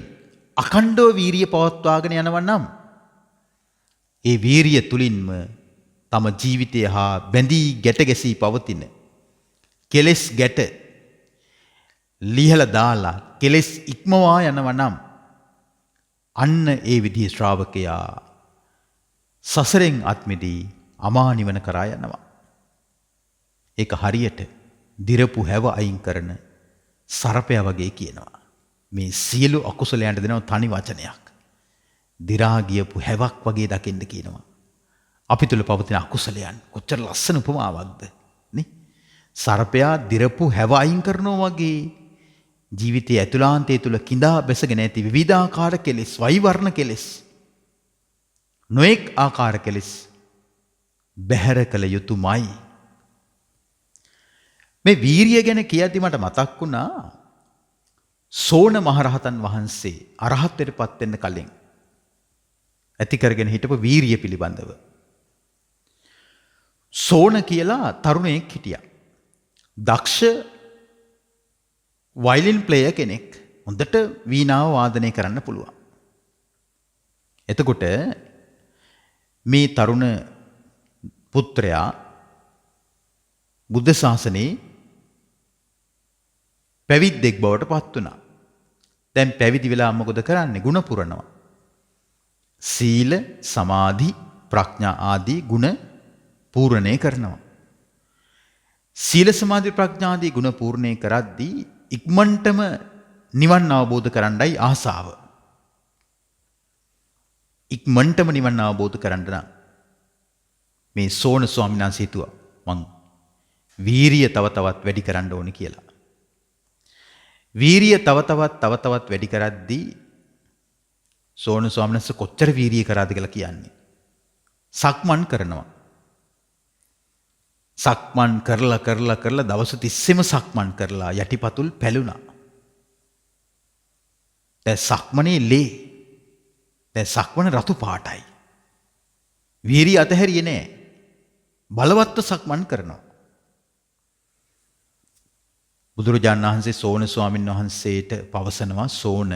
අඛණ්ඩව වීරිය පවත්වාගෙන යනවා නම් ඒ වීරිය තුලින්ම තම ජීවිතය හා බැඳී ගැට ගැසී පවතින කෙලෙස් ගැට ලිහලා දාලා කෙලෙස් ඉක්මවා යනවා නම් අන්න ඒ විදිහේ ශ්‍රාවකයා සසරෙන් අත්මිදී අමා නිවන කරා යනවා. ඒක හරියට දිරපු හැව අයින් කරන සර්පයා වගේ කියනවා. මේ සියලු අකුසලයන්ට දෙනව තනි වචනයක්. දිරා ගියපු හැවක් වගේ දකින්න කියනවා. අපි තුල පවතින අකුසලයන් කොච්චර ලස්සන උපමාවක්ද නේ? සර්පයා දිරපු හැව අයින් කරනවා වගේ ජීවිතයේ ඇතුළාන්තය තුල කිඳා බැසගෙන ඇති විවිධාකාර කෙලෙස්, වෛවර්ණ කෙලෙස්, නොඑක් ආකාර කෙලෙස් බැහැර කළ යුතුමයි. මේ වීරිය ගැන කියද්දි මට මතක් වුණා සෝන මහරහතන් වහන්සේ අරහත්ත්වයට පත් වෙන්න කලින් ඇති කරගෙන හිටපු වීරිය පිළිබඳව. සෝන කියලා තරුණයෙක් හිටියා. දක්ෂ වයලින් ප්ලේයර් කෙනෙක්. හොඳට වීණාව වාදනය කරන්න පුළුවන්. එතකොට මේ තරුණ පුත්‍රයා බුද්ධ ශාසනයේ පැවිද්දෙක් බවට පත් වුණා. දැන් පැවිදි වෙලා මොකද කරන්නේ? ගුණ පුරනවා. සීල, සමාධි, ප්‍රඥා ආදී ගුණ පූර්ණේ කරනවා. සීල, සමාධි, ප්‍රඥා ආදී ගුණ පූර්ණේ කරද්දී ඉක්මනටම නිවන් අවබෝධ කරන්නයි ආසාව. ඉක්මනටම නිවන් අවබෝධ කරන්න නම් මේ සෝන ස්වාමීන් වහන්සේ හිතුවා මං වීරිය තව තවත් වැඩි කරන්න ඕනේ කියලා. වීරිය තව තවත් වැඩි කරද්දී සෝන ස්වාමීන් වහන්සේ කොච්චර වීරිය කරාද කියලා කියන්නේ. සක්මන් කරනවා. සක්මන් කරලා දවස් 30ෙම සක්මන් කරලා යටිපතුල් පැලුණා. දැන් සක්මනේ ලේ. දැන් සක්මන රතු පාටයි. වීරිය අතහැරියේ නෑ. බලවත්ව සක්මන් කරනවා. බුදුරජාණන් වහන්සේ සෝන ස්වාමීන් වහන්සේට පවසනවා සෝන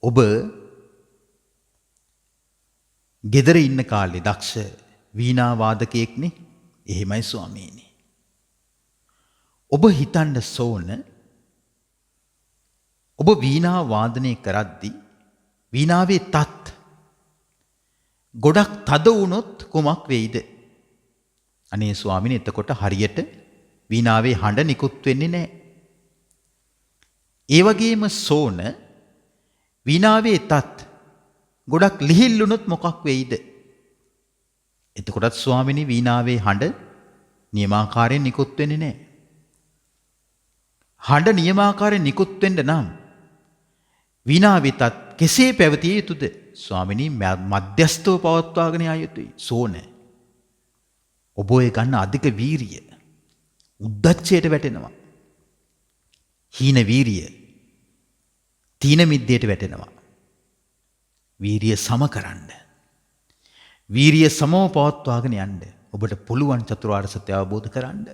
ඔබ ගෙදර ඉන්න කාලේ දක්ෂ වීණා වාදකයෙක්නේ. එහෙමයි ස්වාමීනි. ඔබ හිතන්න සෝන ඔබ වීණා වාදනය කරද්දී වීණාවේ තත් ගොඩක් තද වුණොත් කුමක් වෙයිද? අනේ ස්වාමීනි එතකොට හරියට වීණාවේ හඬ නිකුත් වෙන්නේ නැහැ. ඒ වගේම සෝන වීණාවේ තත් ගොඩක් ලිහිල් වුණොත් මොකක් වෙයිද? එතකොටත් ස්වාමීනි වීණාවේ හඬ නියමාකාරයෙන් නිකුත් වෙන්නේ නැහැ. හඬ නියමාකාරයෙන් නිකුත් වෙන්න නම් වීණාවේ තත් කෙසේ පැවතිය යුතුද? ස්වාමීනි මධ්‍යස්ථව පවත්වාගෙන යා යුතුයි. සෝන ඔබ ඒ ගන්න අධික වීරිය උද්දච්චයට වැටෙනවා. හීන වීරිය තීන මිද්දයට වැටෙනවා. වීරිය සම කරන්න. වීරිය සමව පවත්වාගෙන යන්න. ඔබට පුළුවන් චතුරාර්ය සත්‍ය අවබෝධ කරන්න.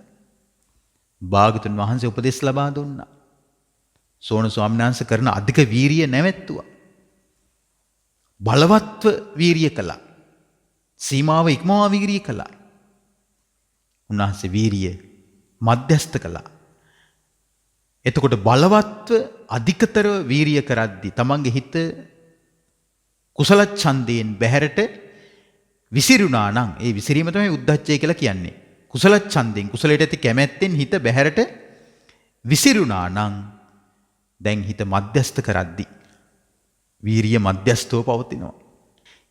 භාග්‍යතුන් වහන්සේ උපදෙස් ලබා දුන්නා. සෝන ස්වාමීන් වහන්සේ කරන අධික වීරිය නැවැත්තුවා. බලවත්ව වීරිය කළා. සීමාව ඉක්මවා වීරිය කළා. උන්වහන්සේ වීරිය මධ්‍යස්ථ කළා. එතකොට බලවත්ව අධිකතරව වීරිය කරද්දී තමන්ගේ හිත කුසල ඡන්දයෙන් බැහැරට විසිරුණා නම් ඒ විසිරීම තමයි උද්ධච්චය කියලා කියන්නේ. කුසල ඡන්දයෙන් කුසලයට ඇති කැමැත්තෙන් හිත බැහැරට විසිරුණා නම් දැන් හිත මධ්‍යස්ථ කරද්දී වීරිය මධ්‍යස්ථව පවතිනවා.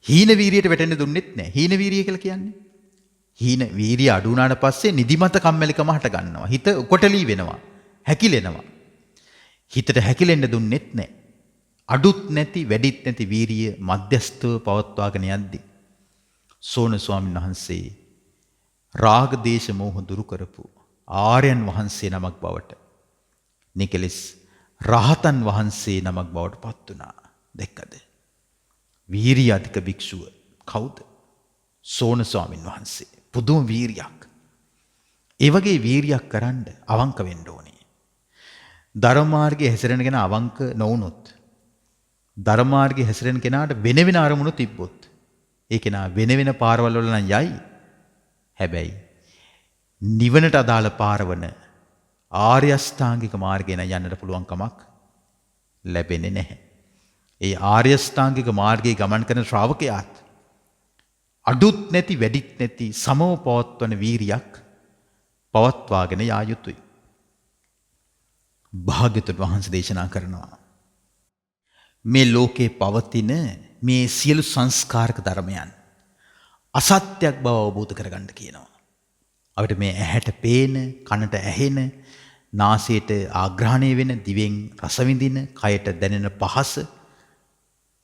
හීන වීරියට වැටෙන්න දුන්නෙත් නැහැ. හීන වීරිය කියලා කියන්නේ. හීන වීරිය අඩු වුණාට පස්සේ නිදිමත කම්මැලිකම හට ගන්නවා. හිත කොටලී වෙනවා. හැකිලෙනවා. හිතට හැකිලෙන්න දුන්නෙත් නැහැ. අඩුත් නැති වැඩිත් නැති වීරිය මධ්‍යස්ථව පවත්වාගෙන යද්දී සෝන ස්වාමීන් වහන්සේ රාග දේශ මොහ දුරු කරපු ආර්යයන් වහන්සේ නමක් බවට නිකලස් රහතන් වහන්සේ නමක් බවට පත් වුණා. දැක්කද? වීරිය අධික භික්ෂුව කවුද? සෝන ස්වාමීන් වහන්සේ. පුදුම වීරියක්. ඒ වගේ වීරියක් කරන්න අවංක වෙන්න ඕනේ. ධර්ම මාර්ගයේ හැසිරෙන කෙනා අවංක නොවුනොත්, ධර්ම මාර්ගයේ හැසිරෙන කෙනාට වෙන වෙන අරමුණු තිබ්බොත්, ඒ කෙනා වෙන වෙන පාරවල් වල නම් යයි. හැබැයි නිවනට අදාළ පාරවන ආර්ය අෂ්ටාංගික මාර්ගය නම් යන්නට පුළුවන් කමක් ලැබෙන්නේ නැහැ. ඒ ආර්ය අෂ්ටාංගික මාර්ගයේ ගමන් කරන ශ්‍රාවකයාත් අඩුත් නැති වැඩිත් නැති සමව පවත්වන වීරියක් පවත්වාගෙන යා යුතුයි. භාග්‍යතුන් වහන්සේ දේශනා කරනවා මේ ලෝකේ පවතින මේ සියලු සංස්කාරක ධර්මයන් අසත්‍යයක් බව අවබෝධ කරගන්න කියනවා. අපිට මේ ඇහැට පේන, කනට ඇහෙන, නාසයට ආග්‍රහණය වෙන, දිවෙන් රස විඳින, කයට දැනෙන පහස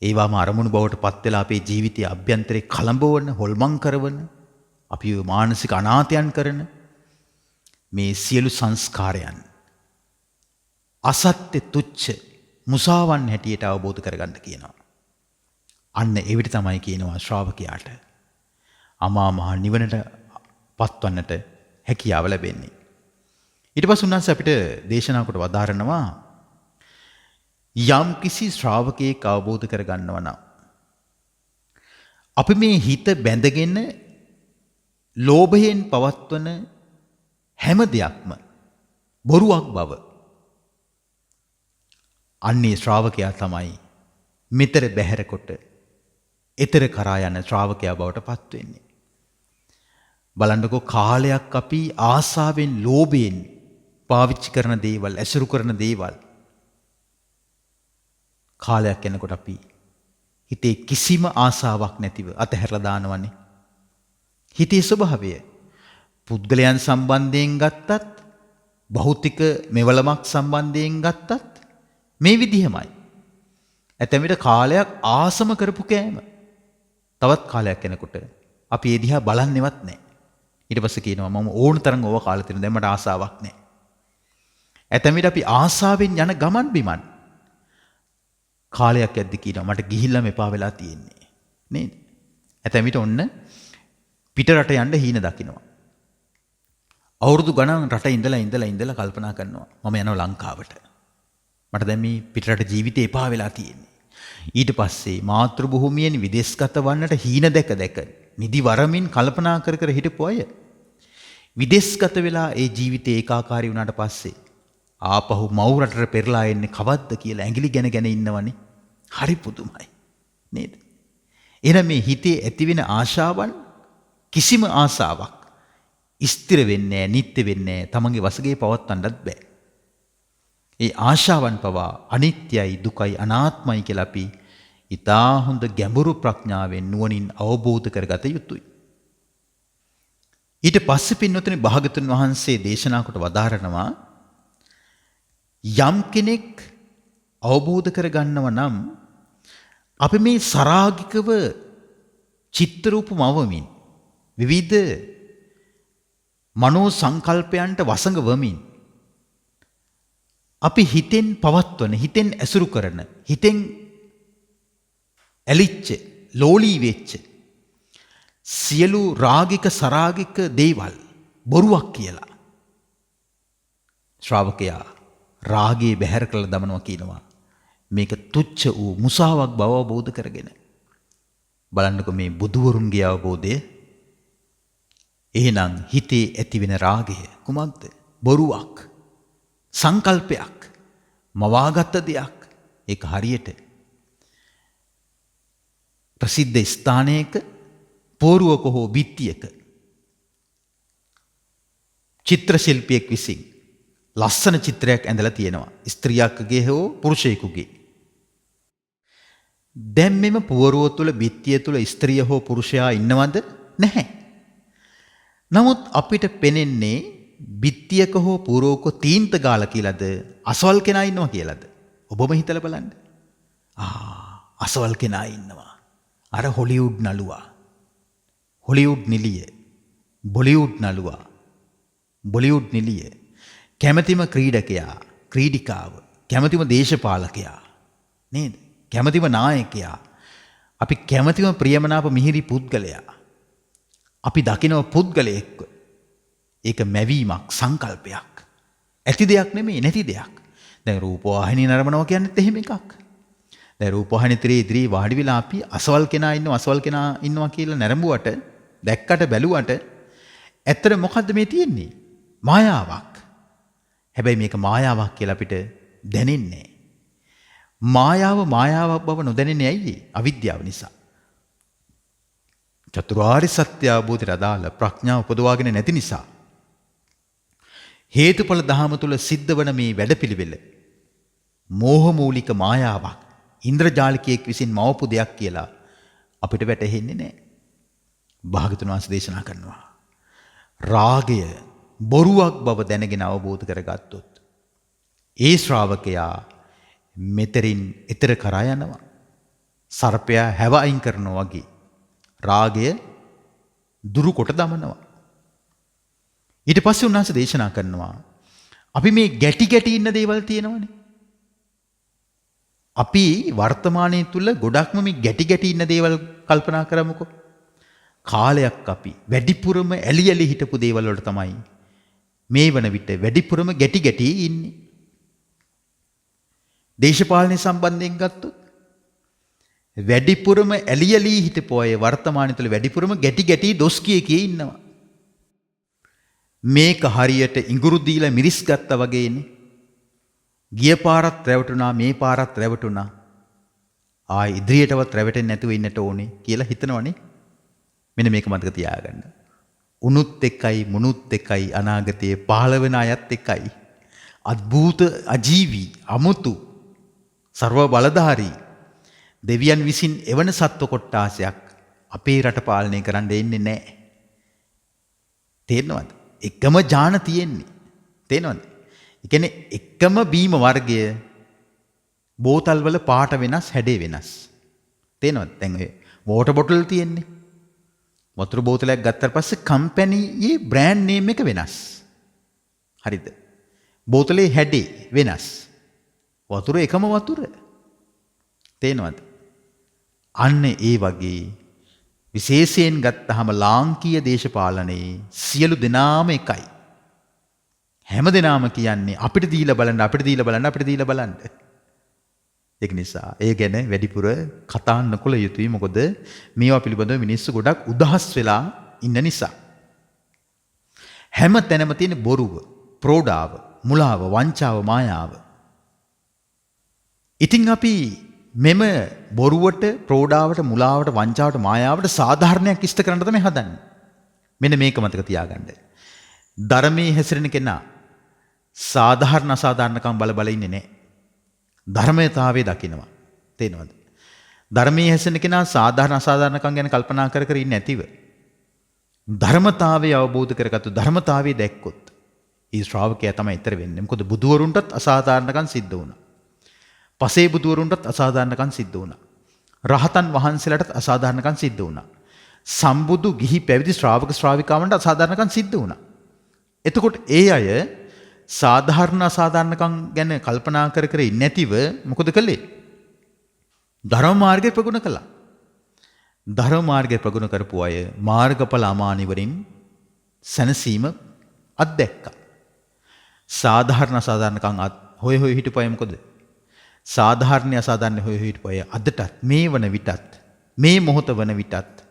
ඒවාම අරමුණු බවට පත් වෙලා අපේ ජීවිතයේ අභ්‍යන්තරේ කලඹවන, හොල්මන් කරවන, අපිව මානසික අනාථයන් කරන මේ සියලු සංස්කාරයන් අසත්‍ය තුච්ච මුසාවන් හැටියට අවබෝධ කරගන්න කියනවා. අන්න එවිට තමයි කියනවා ශ්‍රාවකයාට අමා මහ නිවනට පත්වන්නට හැකියාව ලැබෙන්නේ. ඊට පස්සේ උන්වහන්සේ අපිට දේශනා කොට වදාරනවා යම් කිසි ශ්‍රාවකයෙක් අවබෝධ කරගන්නවා නම් අපි මේ හිත බැඳගෙන ලෝභයෙන් පවත්වන හැම දෙයක්ම බොරුවක් බව අන්නේ ශ්‍රාවකයා තමයි මෙතර බැහැර කොට එතර කරා යන ශ්‍රාවකයා බවට පත් වෙන්නේ. බලන්නකෝ කාලයක් අපි ආසාවෙන් ලෝභයෙන් පාවිච්චි කරන දේවල්, ඇසුරු කරන දේවල් කාලයක් යනකොට අපි හිතේ කිසිම ආසාවක් නැතිව අතහැරලා දානවනේ. හිතේ ස්වභාවය පුද්ගලයන් සම්බන්ධයෙන් ගත්තත්, භෞතික මෙවලමක් සම්බන්ධයෙන් ගත්තත් මේ විදිහමයි. ඇතැම් විට කාලයක් ආසම කරපු කෑම තවත් කාලයක් යනකොට අපි ඒ දිහා බලන්නේවත් නැහැ. ඊට පස්සේ කියනවා මම ඕන තරම් ඕවා කාලේ තියෙන දැන් මට ආසාවක් නැහැ. ඇතැම් විට අපි ආසාවෙන් යන ගමන් බිමන් කාලයක් යද්දි කියනවා මට ගිහිල්ලාම එපා වෙලා තියෙන්නේ. නේද? ඇතැම් විට ඔන්න පිට රට යන්න හීන දකින්නවා. අවුරුදු ගණන් රට ඉඳලා කල්පනා කරනවා මම යනවා ලංකාවට. මට දැන් මේ පිටරට ජීවිතේ එපා වෙලා තියෙන්නේ. ඊට පස්සේ මාතෘ භූමියෙන් විදේශගත වන්නට හීන දැක නිදි වරමින් කල්පනා කර හිටපු අය විදේශගත වෙලා ඒ ජීවිතේ ඒකාකාරී වුණාට පස්සේ ආපහු මව් රටට පෙරලා එන්නේ කවද්ද කියලා ඇඟිලි ගැන ඉන්නවනේ. හරි පුදුමයි. නේද? එහෙනම් මේ හිතේ ඇතිවෙන ආශාවන් කිසිම ආසාවක් ස්ථිර වෙන්නේ නැහැ, නිත්‍ය වෙන්නේ නැහැ, තමන්ගේ වශයේ පවත්වන්නත් බෑ. ඒ ආශාවන් පවා අනිත්‍යයි, දුකයි, අනාත්මයි කියලා අපි ඊටා හොඳ ගැඹුරු ප්‍රඥාවෙන් නුවණින් අවබෝධ කරගත යුතුයි. ඊට පස්සේ පින්වතුනි භාගතුන් වහන්සේ දේශනා කොට වදාරනවා යම් කෙනෙක් අවබෝධ කරගන්නව නම් අපි මේ සරාගිකව චිත්ත රූප මවමින් විවිධ මනෝ සංකල්පයන්ට වසඟ වමින් අපි හිතෙන් පවත්වන, හිතෙන් ඇසුරු කරන, හිතෙන් ඇලිච්ච, ලෝලී වෙච්ච සියලු රාගික සරාගික දේවල් බොරුවක් කියලා ශ්‍රාවකයා රාගයේ බැහැර කළ දමනවා කියනවා. මේක තුච්ච වූ මුසාවක් බව අවබෝධ කරගෙන බලන්නකො මේ බුදුවරුන්ගේ අවබෝධය. එහෙනම් හිතේ ඇතිවෙන රාගය කුමක්ද? බොරුවක්, සංකල්පයක්, මවාගත්ත දෙයක්. ඒක හරියට ප්‍රසිද්ධ ස්ථානයක පෝරුවක හෝ බිත්තියක චිත්‍ර ශිල්පියෙක් විසින් ලස්සන චිත්‍රයක් ඇඳලා තියෙනවා. ස්ත්‍රියකගේ හෝ පුරුෂයෙකුගේ. දැන් මෙම පුවරුව තුළ, බිත්තිය තුළ ස්ත්‍රිය හෝ පුරුෂයා ඉන්නවද? නැහැ. නමුත් අපිට පෙනෙන්නේ බිත්තියක හෝ පුවරුවක තීන්ත ගාලා කියලාද, අසවල් කෙනා ඉන්නවා කියලාද? ඔබම හිතලා බලන්න. අසවල් කෙනා ඉන්නවා. අර හොලිවුඩ් නළුවා, හොලිවුඩ් නිලිය, බොලිවුඩ් නළුවා, බොලිවුඩ් නිලිය, කැමැතිම ක්‍රීඩකයා, ක්‍රීඩිකාව, කැමැතිම දේශපාලකයා නේද? කැමැතිම නායකයා, අපි කැමැතිම ප්‍රියමනාප මිහිරි පුද්ගලයා, අපි දකිනව පුද්ගලයෙක්ව. ඒක මැවීමක්, සංකල්පයක්. ඇති දෙයක් නෙමෙයි, නැති දෙයක්. දැන් රූපවාහිනිය නරඹනවා කියන්නේත් එහෙම එකක්. දැන් රූපවාහිනිය ඉදිරියේ වාඩි වෙලා අපි අසවල් කෙනා ඉන්නවා කියලා නරඹුවට, දැක්කට බැලුවට ඇත්තට මොකද්ද මේ තියෙන්නේ? මායාවක්. හැබැයි මේක මායාවක් කියලා අපිට දැනෙන්නේ. මායාවක් බව නොදැනෙන්නේ ඇයි? අවිද්‍යාව නිසා. චතුරාර්ය සත්‍ය අවබෝධයට අදාළ ප්‍රඥාව උපදවාගෙන නැති නිසා. හේතුඵල ධහම තුල සිද්ධ වන මේ වැඩපිළිවෙල මෝහමූලික මායාවක්, ඉන්ද්‍රජාලිකයෙක් විසින් මවපු දෙයක් කියලා අපිට වැටහෙන්නේ නැහැ. භාගතුන් වහන්සේ දේශනා කරනවා රාගය බොරුවක් බව දැනගෙන අවබෝධ කරගත්තොත් ඒ ශ්‍රාවකයා මෙතරින් එතර කරා යනවා. සර්පයා හැව අයින් කරනවා වගේ රාගය දුරු කොට දමනවා. ඊට පස්සේ උන්වහන්සේ දේශනා කරනවා අපි මේ ගැටි ඉන්න දේවල් තියෙනවනේ. අපි වර්තමානයේ තුල ගොඩක්ම මේ ගැටි ඉන්න දේවල් කල්පනා කරමුකෝ. කාලයක් අපි වැඩිපුරම ඇලි හිටපු දේවල් වලට තමයි මේ වන විට වැඩිපුරම ගැටි ඉන්නේ. දේශපාලනය සම්බන්ධයෙන් ගත්තොත් වැඩිපුරම ඇලි හිටපු අය වර්තමානයේ තුල වැඩිපුරම ගැටි දොස් කිය ඉන්නවා. මේක හරියට ඉඟුරු දීලා මිරිස් ගත්තා වගේනේ. ගිය පාරත් රැවටුණා, මේ පාරත් රැවටුණා. ආයි ඉදිරියටවත් රැවටෙන්නේ නැතුව ඉන්නට ඕනේ කියලා හිතනවනේ. මෙන්න මේක මතක තියාගන්න. උනුත් එකයි, මුනුත් එකයි, අනාගතයේ පහළ වෙන අයත් එකයි. අద్භූත, අජීවී, අමුතු, ਸਰව බලධාරී දෙවියන් විසින් එවන සත්ව කොට්ටාසයක් අපේ රට පාලනය කරන්න එන්නේ නැහැ. තේරෙනවද? එකම ඥාන තියෙන්නේ. තේරෙනවද? ඒ කියන්නේ එකම බීම වර්ගය, බෝතල් වල පාට වෙනස්, හැඩේ වෙනස්. තේරෙනවද? දැන් ඔය වෝටර් බොටල් තියෙන්නේ. වතුර බෝතලයක් ගත්තාට පස්සේ කම්පැනියේ බ්‍රෑන්ඩ් නේම් එක වෙනස්. හරිද? බෝතලේ හැඩේ වෙනස්. වතුර එකම වතුර. තේරෙනවද? අන්න ඒ වගේ විශේෂයෙන් ගත්තාම ලාංකීය දේශපාලනයේ සියලු දෙනාම එකයි. හැම දෙනාම කියන්නේ අපිට දීලා බලන්න. ඒක නිසා ඒ ගැන වැඩිපුර කතා නොකළ යුතුයි. මොකද මේවා පිළිබඳව මිනිස්සු ගොඩක් උදහස් වෙලා ඉන්න නිසා. හැම තැනම තියෙන බොරුව, ප්‍රෝඩාව, මුලාව, වංචාව, මායාව. ඉතින් අපි මෙම බොරුවට, ප්‍රෝඩාවට, මුලාවට, වංචාවට, මායාවට සාධාරණයක් ඉෂ්ට කරන්න තමයි හදන්නේ. මෙන්න මේක මතක තියාගන්න. ධර්මයේ හැසිරෙන කෙනා සාධාරණ අසාධාරණකම් බල ඉන්නේ නැහැ. ධර්මයතාවයේ දකිනවා. තේනවද? ධර්මයේ හැසිරෙන කෙනා සාධාරණ අසාධාරණකම් ගැන කල්පනා කර ඉන්නේ නැතිව ධර්මතාවය අවබෝධ කරගත්තු ධර්මතාවය දැක්කොත් ඒ ශ්‍රාවකයා තමයි ඊතර වෙන්නේ. මොකද බුදුවරුන්ටත් අසාධාරණකම් සිද්ධ වුණා. පසේ බුදුවරුන්ටත් අසාධාරණකම් සිද්ධ වුණා. රහතන් වහන්සේලාටත් අසාධාරණකම් සිද්ධ වුණා. සම්බුදු, ගිහි, පැවිදි, ශ්‍රාවක, ශ්‍රාවිකාවන්ට අසාධාරණකම් සිද්ධ වුණා. එතකොට ඒ අය සාධාරණ අසාධාරණකම් ගැන කල්පනා කර කර ඉන්නේ නැතිව මොකද කළේ? ධර්ම මාර්ගය ප්‍රගුණ කළා. ධර්ම මාර්ගය ප්‍රගුණ කරපු අය මාර්ගඵල අමානිවරින් සැනසීම අත්දැක්කා. සාධාරණ අසාධාරණකම් හොය හොය හිටපු අය මොකද? සාධාරණ අසාධාරණ හොය හොය හිටපු අය අදටත් මේ වන විටත් මේ මොහොත වන විටත්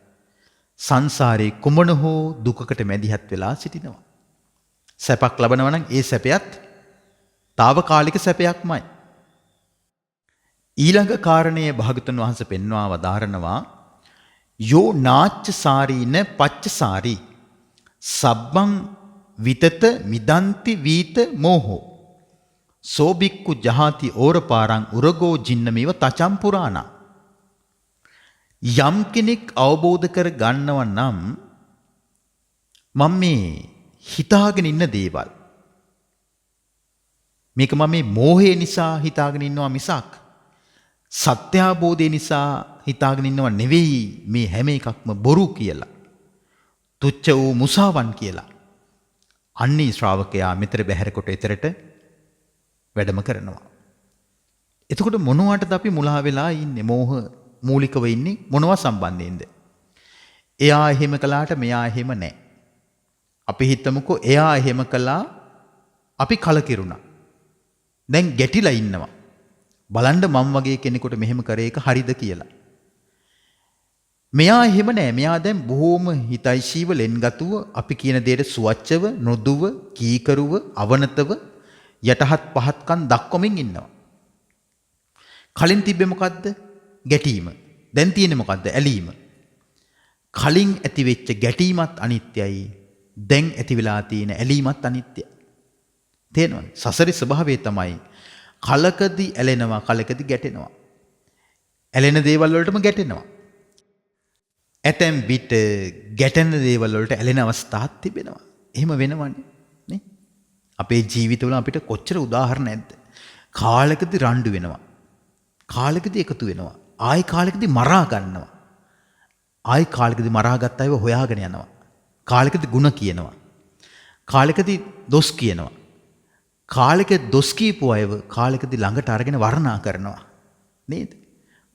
සංසාරේ කුමන හෝ දුකකට මැදිහත් වෙලා සිටිනවා. සැපක් ලබනවා නම් ඒ සැපයත් తాවකාලික සැපයක්මයි. ඊළඟ කාරණයේ භාගතුන් වහන්සේ පෙන්වා වදාරනවා යෝ නාච්චසාරීන පච්චසාරී සබ්බං විතත මිදන්ති වීත මෝහෝ සෝබික්කු ජහාති ඕරපාරං උරගෝ ජින්නමේව තචම් පුරාණා. යම් කෙනෙක් අවබෝධ කර ගන්නව නම් මම මේ හිතාගෙන ඉන්න දේවල් මේක මම මේ මෝහය නිසා හිතාගෙන ඉන්නවා මිසක් සත්‍ය අවබෝධය නිසා හිතාගෙන ඉන්නව නෙවෙයි මේ හැම එකක්ම බොරු කියලා. තුච්ච වූ මුසාවන් කියලා. අන්නේ ශ්‍රාවකයා මෙතර බැහැර කොට එතරට වැඩම කරනවා. එතකොට මොනවටද අපි මුලා වෙලා ඉන්නේ? මෝහ මූලිකව ඉන්නේ මොනවා සම්බන්ධයෙන්ද? එයා එහෙම කළාට මෙයා එහෙම නැහැ. අපි හිතමුකෝ එයා එහෙම කළා අපි කලකිරුණා. දැන් ගැටිලා ඉන්නවා. බලන්න මම වගේ කෙනෙකුට මෙහෙම කරේ එක හරිද කියලා. මෙයා එහෙම නෑ. මෙයා දැන් බොහෝම හිතයිශීව ලෙන්ගතුව අපි කියන දේට සුවච්චව, නොදුව, කීකරුව, අවනතව යටහත් පහත්කම් දක්වමින් ඉන්නවා. කලින් තිබ්බේ මොකද්ද? ගැටීම. දැන් තියෙන්නේ මොකද්ද? ඇලීම. කලින් ඇති වෙච්ච ගැටීමත් අනිත්‍යයි. දැන් ඇති වෙලා තියෙන ඇලීමත් අනිත්‍යයි. තේරෙනවද? සසරේ ස්වභාවය තමයි කලකදී ඇලෙනවා, කලකදී ගැටෙනවා. ඇලෙන දේවල් වලටම ගැටෙනවා. ඇතැම් විට ගැටෙන දේවල් වලට ඇලෙන අවස්ථාත් තිබෙනවා. එහෙම වෙනවනේ නේ. අපේ ජීවිතවල අපිට කොච්චර උදාහරණ නැද්ද? කාලකදී රණ්ඩු වෙනවා. කාලකදී එකතු වෙනවා. ආයි කාලකදී මරා ගන්නවා. ආයි කාලකදී මරාගත් අයව හොයාගෙන යනවා. කාලකදී ಗುಣ කියනවා. කාලකදී දොස් කියනවා. කාලෙක දොස් කියපු අයව කාලකදී ළඟට අරගෙන වර්ණනා කරනවා. නේද?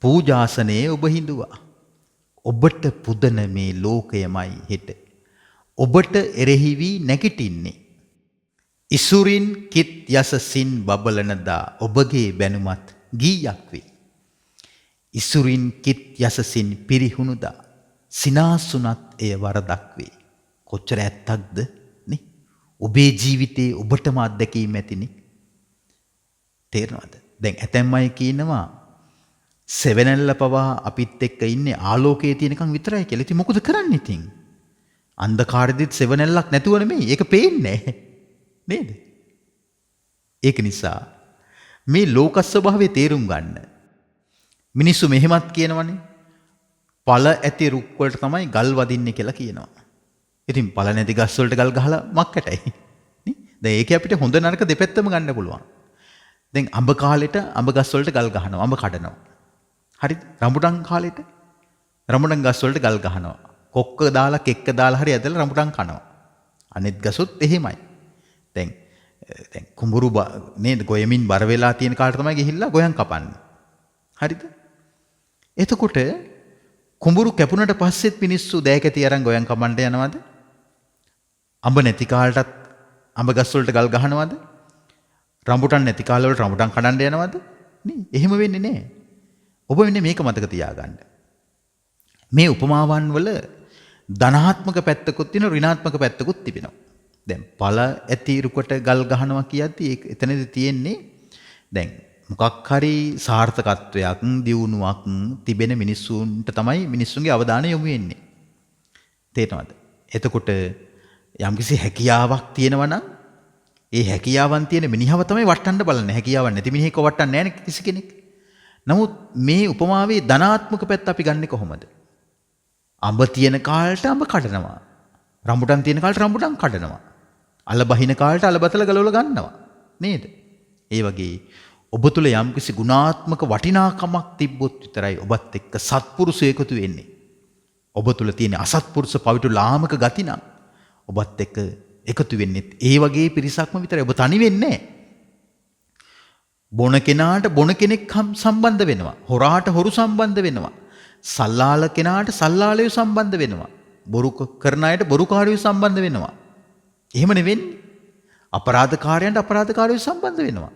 පූජාසනයේ ඔබ හිඳුවා. ඔබට පුදන මේ ලෝකයමයි හෙට ඔබට එරෙහි වී නැගිටින්නේ. ඉසුරින් කිත් යසසින් බබලනදා ඔබගේ බැනුමත් ගීයක් වේ. ඉසුරින් කිත් යසසින් පිරිහුණුදා සිනාසුනත් එය වරදක් වේ. කොච්චර ඇත්තක්ද නේ? ඔබේ ජීවිතේ ඔබටම අත්දැකීම් ඇතිනේ. තේරෙනවද? දැන් ඇතැම් අය කියනවා සෙවනැල්ල පවා අපිත් එක්ක ඉන්නේ ආලෝකයේ තියෙනකන් විතරයි කියලා. ඉතින් මොකද කරන්නේ ඉතින්? අන්ධකාරෙදිත් සෙවනැල්ලක් නැතුව නෙමෙයි. ඒක පේන්නේ නේද? ඒක නිසා මේ ලෝක ස්වභාවය තේරුම් ගන්න. මිනිස්සු මෙහෙමත් කියනවනේ. පළ ඇති රුක් වලට තමයි ගල් වදින්නේ කියලා කියනවා. ඉතින් පළ නැති ගස් වලට ගල් ගහලා මක්කටයි. නේ? දැන් ඒක අපිට හොඳ නරක දෙපැත්තම ගන්න පුළුවන්. දැන් අඹ කාලෙට අඹ ගස් වලට ගල් ගහනවා. අඹ කඩනවා. හරිද? රඹුටන් කාලෙට රඹුටන් ගස් වලට ගල් ගහනවා. කොක්ක දාලා කෙක්ක දාලා හරි ඇදලා රඹුටන් කනවා. අනිත් ගසොත් එහෙමයි. දැන් කුඹුරු නේද ගොයමින් බර වෙලා තියෙන කාලේ තමයි ගිහිල්ලා ගොයන් කපන්නේ. හරිද? එතකොට කුඹුරු කැපුණට පස්සෙත් මිනිස්සු දෑකැටි අරන් ගොයන් කපන්න යනවද? අඹ නැති කාලටත් අඹ ගස් වලට ගල් ගහනවද? රඹුටන් නැති කාල වලට රඹුටන් කඩන්න යනවද? නේ? එහෙම වෙන්නේ නැහැ. ඔබ වෙන්නේ මේක මතක තියාගන්න. මේ උපමාවන් වල ධනාත්මක පැත්තකුත් තියෙනවා, ඍණාත්මක පැත්තකුත් තිබෙනවා. දැන් ඵල ඇති රුකට ගල් ගහනවා කියද්දී ඒක එතනදී තියෙන්නේ දැන් මොකක් හරි සාර්ථකත්වයක්, දියුණුවක් තිබෙන මිනිස්සුන්ට තමයි මිනිස්සුන්ගේ අවධානය යොමු වෙන්නේ. තේරෙනවද? එතකොට යම්කිසි හැකියාවක් තියෙනවා නම් ඒ හැකියාවන් තියෙන මිනිහව තමයි වටන්න බලන්නේ. හැකියාවක් නැති මිනිහෙක් වටන්නේ නැහැ කිසි කෙනෙක්. නමුත් මේ උපමාවේ ධනාත්මක පැත්ත අපි ගන්නෙ කොහොමද? අඹ තියෙන කාලට අඹ කඩනවා. රඹුටන් තියෙන කාලට රඹුටන් කඩනවා. අල බහින කාලට අල බතල ගලවලා ගන්නවා. නේද? ඒ වගේ ඔබ තුල යම්කිසි ගුණාත්මක වටිනාකමක් තිබ්බොත් විතරයි ඔබත් එක්ක සත්පුරුෂය එකතු වෙන්නේ. ඔබ තුල තියෙන අසත්පුරුෂ පවිතු ලාමක ගති නම් ඔබත් එක්ක එකතු වෙන්නේ ඒ වගේ පිරිසක්ම විතරයි. ඔබ තනි වෙන්නේ නැහැ. බොන කෙනාට බොන කෙනෙක් සම්බන්ධ වෙනවා. හොරාට හොරු සම්බන්ධ වෙනවා. සල්ලාල කෙනාට සල්ලාලයෝ සම්බන්ධ වෙනවා. බොරු කරන අයට බොරුකාරයෝ සම්බන්ධ වෙනවා. එහෙම නෙවෙන්නේ. අපරාධකාරයන්ට අපරාධකාරයෝ සම්බන්ධ වෙනවා.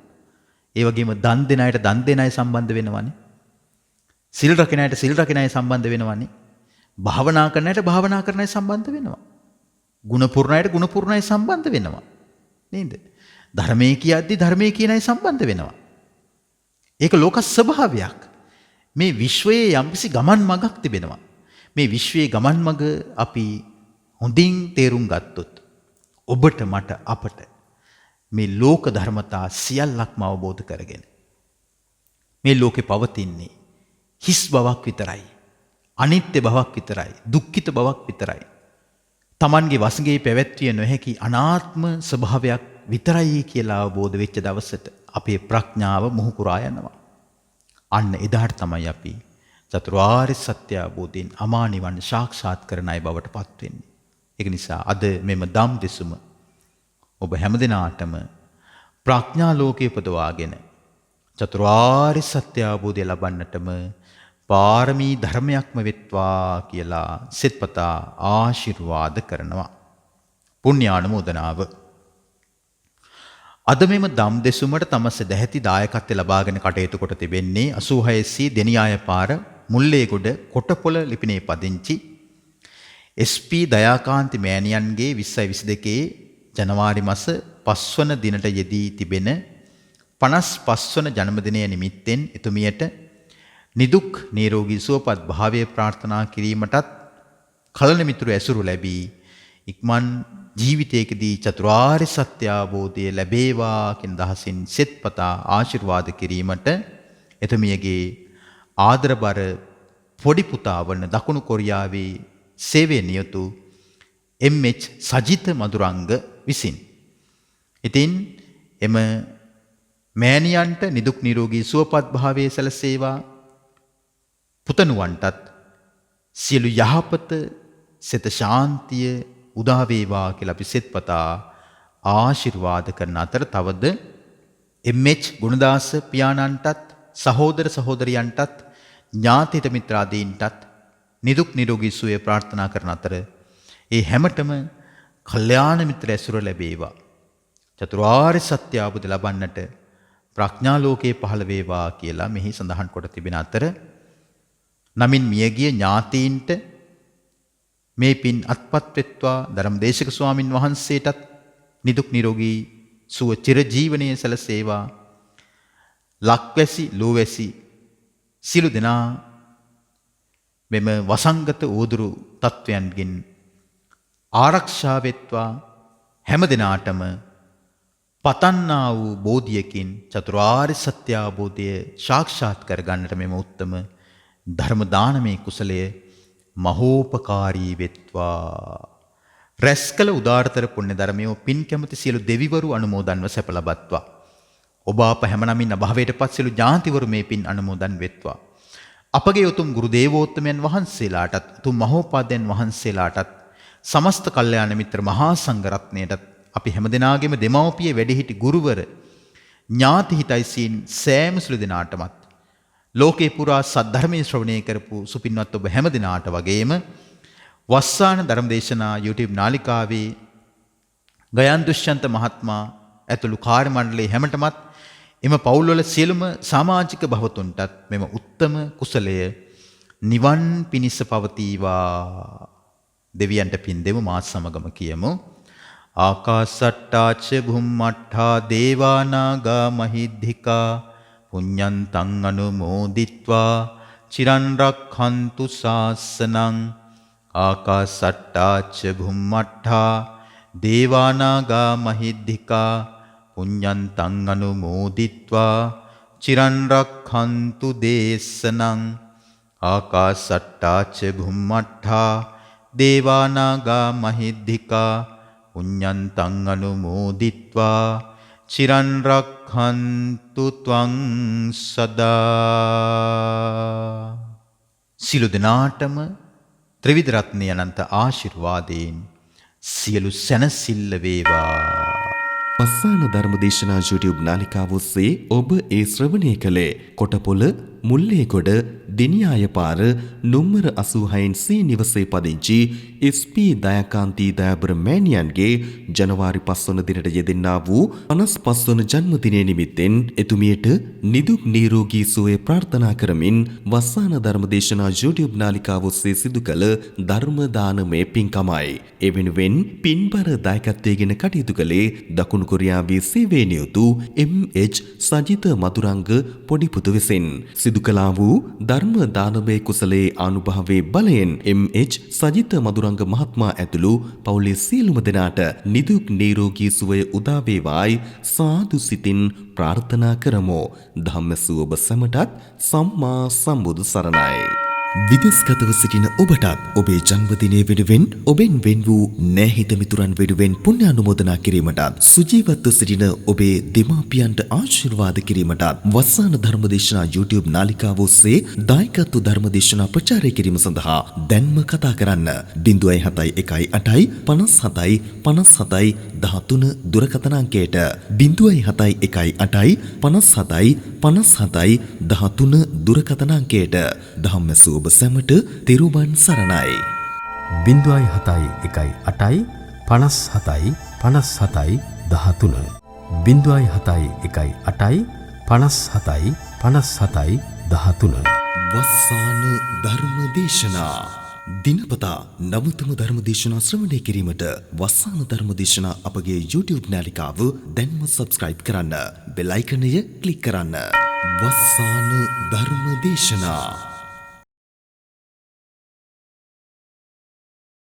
ඒ වගේම දන් දෙන අයට දන් දෙන අය සම්බන්ධ වෙනවානේ. සිල් රකින අයට සිල් රකින අය සම්බන්ධ වෙනවානේ. භාවනා කරන අයට භාවනා කරන අය සම්බන්ධ වෙනවා. ගුණ පුරන අයට ගුණ පුරන අය සම්බන්ධ වෙනවා. නේද? ධර්මයේ කියද්දි ධර්මයේ කියන අය සම්බන්ධ වෙනවා. ඒක ලෝක ස්වභාවයක්. මේ විශ්වයේ යම්කිසි ගමන් මගක් තිබෙනවා. මේ විශ්වයේ ගමන් මග අපි හොඳින් තේරුම් ගත්තොත් ඔබට මට අපට මේ ලෝක ධර්මතා සියල්ලක්ම අවබෝධ කරගෙන මේ ලෝකේ පවතින්නේ හිස් බවක් විතරයි. අනිත්‍ය බවක් විතරයි. දුක්ඛිත බවක් විතරයි. Tamanගේ වසඟේ පැවැත්විය නොහැකි අනාත්ම ස්වභාවයක් විතරයි කියලා අවබෝධ වෙච්ච දවසට අපේ ප්‍රඥාව මුහුකුරා යනවා. අන්න එදාට තමයි අපි චතුරාර්ය සත්‍ය අවබෝධයෙන් අමා නිවන් සාක්ෂාත් කරන අය බවට පත් වෙන්නේ. ඒක නිසා අද මෙම ධම් දෙසුම ඔබ හැමදෙනාටම ප්‍රඥා ලෝකයේ උපදවාගෙන චතුරාර්ය සත්‍ය අවබෝධය ලබන්නටම පාරමී ධර්මයක්ම වෙත්වා කියලා සිතපතා ආශිර්වාද කරනවා. පුණ්‍යානුමෝදනාව. අද මෙම දම් දෙසුමට තම සදැහැති දායකත්වය ලබාගෙන කටයුතු කොට තිබෙන්නේ 86 දෙනියාය පාර මුල්ලේගොඩ කොටපොළ ලිපිනේ පදිංචි SP දයාකාන්ති මෑණියන්ගේ 2022 ජනවාරි මාස 5 වන දිනට යෙදී තිබෙන 55 වන ජන්මදිනය නිමිත්තෙන් එතුමියට නිදුක් නිරෝගී සුවපත් භාවය ප්‍රාර්ථනා කිරීමටත් කලණ මිතුරු ඇසුරු ලැබී ඉක්මන් ජීවිතයකදී චතුරාර්ය සත්‍ය අවබෝධය ලැබේවා කියන දහසින් සෙත්පතා ආශිර්වාද කිරීමට එතුමියගේ ආදරබර පොඩි පුතා වන දකුණු කොරියාවේ සේවයේ නියුතු MH සජිත මදුරංග විසින්. ඉතින් එම මෑණියන්ට නිදුක් නිරෝගී සුවපත් භාවයේ සැලසේවා. පුතණුවන්ටත් සියලු යහපත සිත ශාන්තිය උදා වේවා කියලා අපි සෙත්පතා ආශිර්වාද කරන අතර තවද MH ගුණදාස පියාණන්ටත් සහෝදර සහෝදරියන්ටත් ඥාතිත මිත්‍රාදීන්ටත් නිදුක් නිරෝගී සුවය ප්‍රාර්ථනා කරන අතර ඒ හැමතෙම කල්යාණ මිත්‍ර ඇසුර ලැබේවා. චතුරාර්ය සත්‍ය අවබෝධ ලබන්නට ප්‍රඥා ලෝකේ පහළ වේවා කියලා මෙහි සඳහන් කොට තිබෙන අතර නමින් මියගිය ඥාතීන්ට මේ පින් අත්පත් වෙත්වා ධර්මදේශක ස්වාමින් වහන්සේටත් නිදුක් නිරෝගී සුව චිර ජීවනයේ සැලසේවා. ලක්වැසි ලෝවැසි සිළු දෙනා මෙම වසංගත ඌදුරු තත්වයන්ගෙන් ආරක්ෂා වෙත්වා. හැම දිනාටම පතන්නා වූ බෝධියකින් චතුරාර්ය සත්‍ය අවබෝධය සාක්ෂාත් කර ගන්නට මෙම උත්තම ධර්ම දානමේ කුසලය මහෝපකාරී වෙත්වා. රැස්කල උදාාරතර පුණ්‍ය ධර්මයෝ පින් කැමති සියලු දෙවිවරු අනුමෝදන්ව සැප ලබත්වා. ඔබ අප හැමනමින් අභාවයට පත් සියලු ඥාතිවරු මේ පින් අනුමෝදන් වෙත්වා. අපගේ උතුම් ගුරු දේවෝත්තමයන් වහන්සේලාටත් උතුම් මහෝපාද්‍යයන් වහන්සේලාටත් සමස්ත කල්යාණ මිත්‍ර මහා සංඝ රත්නයටත් අපි හැමදෙනාගේම දෙමව්පිය වැඩිහිටි ගුරුවර ඥාති හිතයිසීන් සෑම සුළු දෙනාටමත් ලෝකේ පුරා සද්ධර්මයේ ශ්‍රවණය කරපු සුපින්වත් ඔබ හැම දිනාට වගේම වස්සාන ධර්මදේශනා YouTube නාලිකාවේ ගයන් දුෂ්‍යන්ත මහත්මයා ඇතුළු කාර්ය මණ්ඩලයේ හැමතෙමත් එම පවුල්වල සියලුම සමාජික භවතුන්ටත් මෙම උත්තම කුසලය නිවන් පිණිස පවතිවා. දෙවියන්ට පින් දෙමු මාත් සමගම කියමු. ආකාසට්ටාච භුම්මට්ඨා දේවානාගා මහිද්దికා පුඤ්ඤන්තං අනුමෝදිත්වා චිරන් රක්ඛන්තු ශාසනං. ආකාසට්ටාච භුම්මට්ඨා දේවානාගා මහිද්దికා පුඤ්ඤන්තං අනුමෝදිත්වා චිරන් රක්ඛන්තු දේශනං. ආකාසට්ටාච භුම්මට්ඨා දේවානාගා මහිද්దికා පුඤ්ඤන්තං අනුමෝදිත්වා චිරන් රක්ඛන්තු ත්වං සදා. සිළු දිනාටම ත්‍රිවිධ රත්නයේ අනන්ත ආශිර්වාදයෙන් සියලු සැනසිල්ල වේවා. වස්සාන ධර්මදේශනා YouTube නාලිකාව ඔස්සේ ඔබ ඒ ශ්‍රවණය කළේ කොටපොළ මුල්ලේගොඩ දිනියාය පාර නුම්බර 86න් සී නිවසේ පදිංචි SP දයාකාන්ති දයාබර මෑණියන්ගේ ජනවාරි 5 වන දිනට යෙදෙන්නා වූ 55 වන ජන්මදිනය නිමිත්තෙන් එතුමියට නිදුක් නිරෝගී සුවය ප්‍රාර්ථනා කරමින් වස්සාන ධර්මදේශනා YouTube නාලිකාව ඔස්සේ සිදු කළ ධර්ම දානමය පින්කමයි. ඒ වෙනුවෙන් පින්බර දායකත්වයෙන් කටයුතු කළේ දකුණු කොරියාවේ සේවයේ නියුතු MH සජිත මදුරංග පොඩි පුතු විසින්. සිදු කළා වූ ධර්ම දානමය කුසලයේ අනුභවයේ බලයෙන් MH සජිත මදුරංග මහත්මයා ඇතුළු පවුලේ සියලුම දෙනාට නිදුක් නිරෝගී සුවය උදා වේවායි සාදු සිතින් ප්‍රාර්ථනා කරමු. ධම්මසුව ඔබ සැමටත් සම්මා සම්බුදු සරණයි. විදේශගතව සිටින ඔබටත් ඔබේ ජන්මදිනය වෙනුවෙන් ඔබෙන් වෙන් වූ නැහිත මිතුරන් වෙනුවෙන් පුණ්‍ය අනුමෝදනා කිරීමටත් සුජීවත්ව සිටින ඔබේ දෙමාපියන්ට ආශිර්වාද කිරීමටත් වස්සාන ධර්මදේශනා YouTube නාලිකාව ඔස්සේ දායකත්ව ධර්මදේශනා ප්‍රචාරය කිරීම සඳහා දැන්ම කතා කරන්න 071 57 57 13 දුරකථන අංකයට 071 57 57 13 දුරකථන අංකයට ධම්මසුව ඔබ සැමට තිරුවන් සරණයි. 071 8 57 57 13 071 8 57 57 13 වස්සාන ධර්මදේශනා දිනපතා නවතම ධර්මදේශනා ශ්‍රවණය කිරීමට වස්සාන ධර්මදේශනා අපගේ YouTube නාලිකාව දැන්ම subscribe කරන්න. බෙල් අයිකනය ක්ලික් කරන්න. වස්සාන ධර්මදේශනා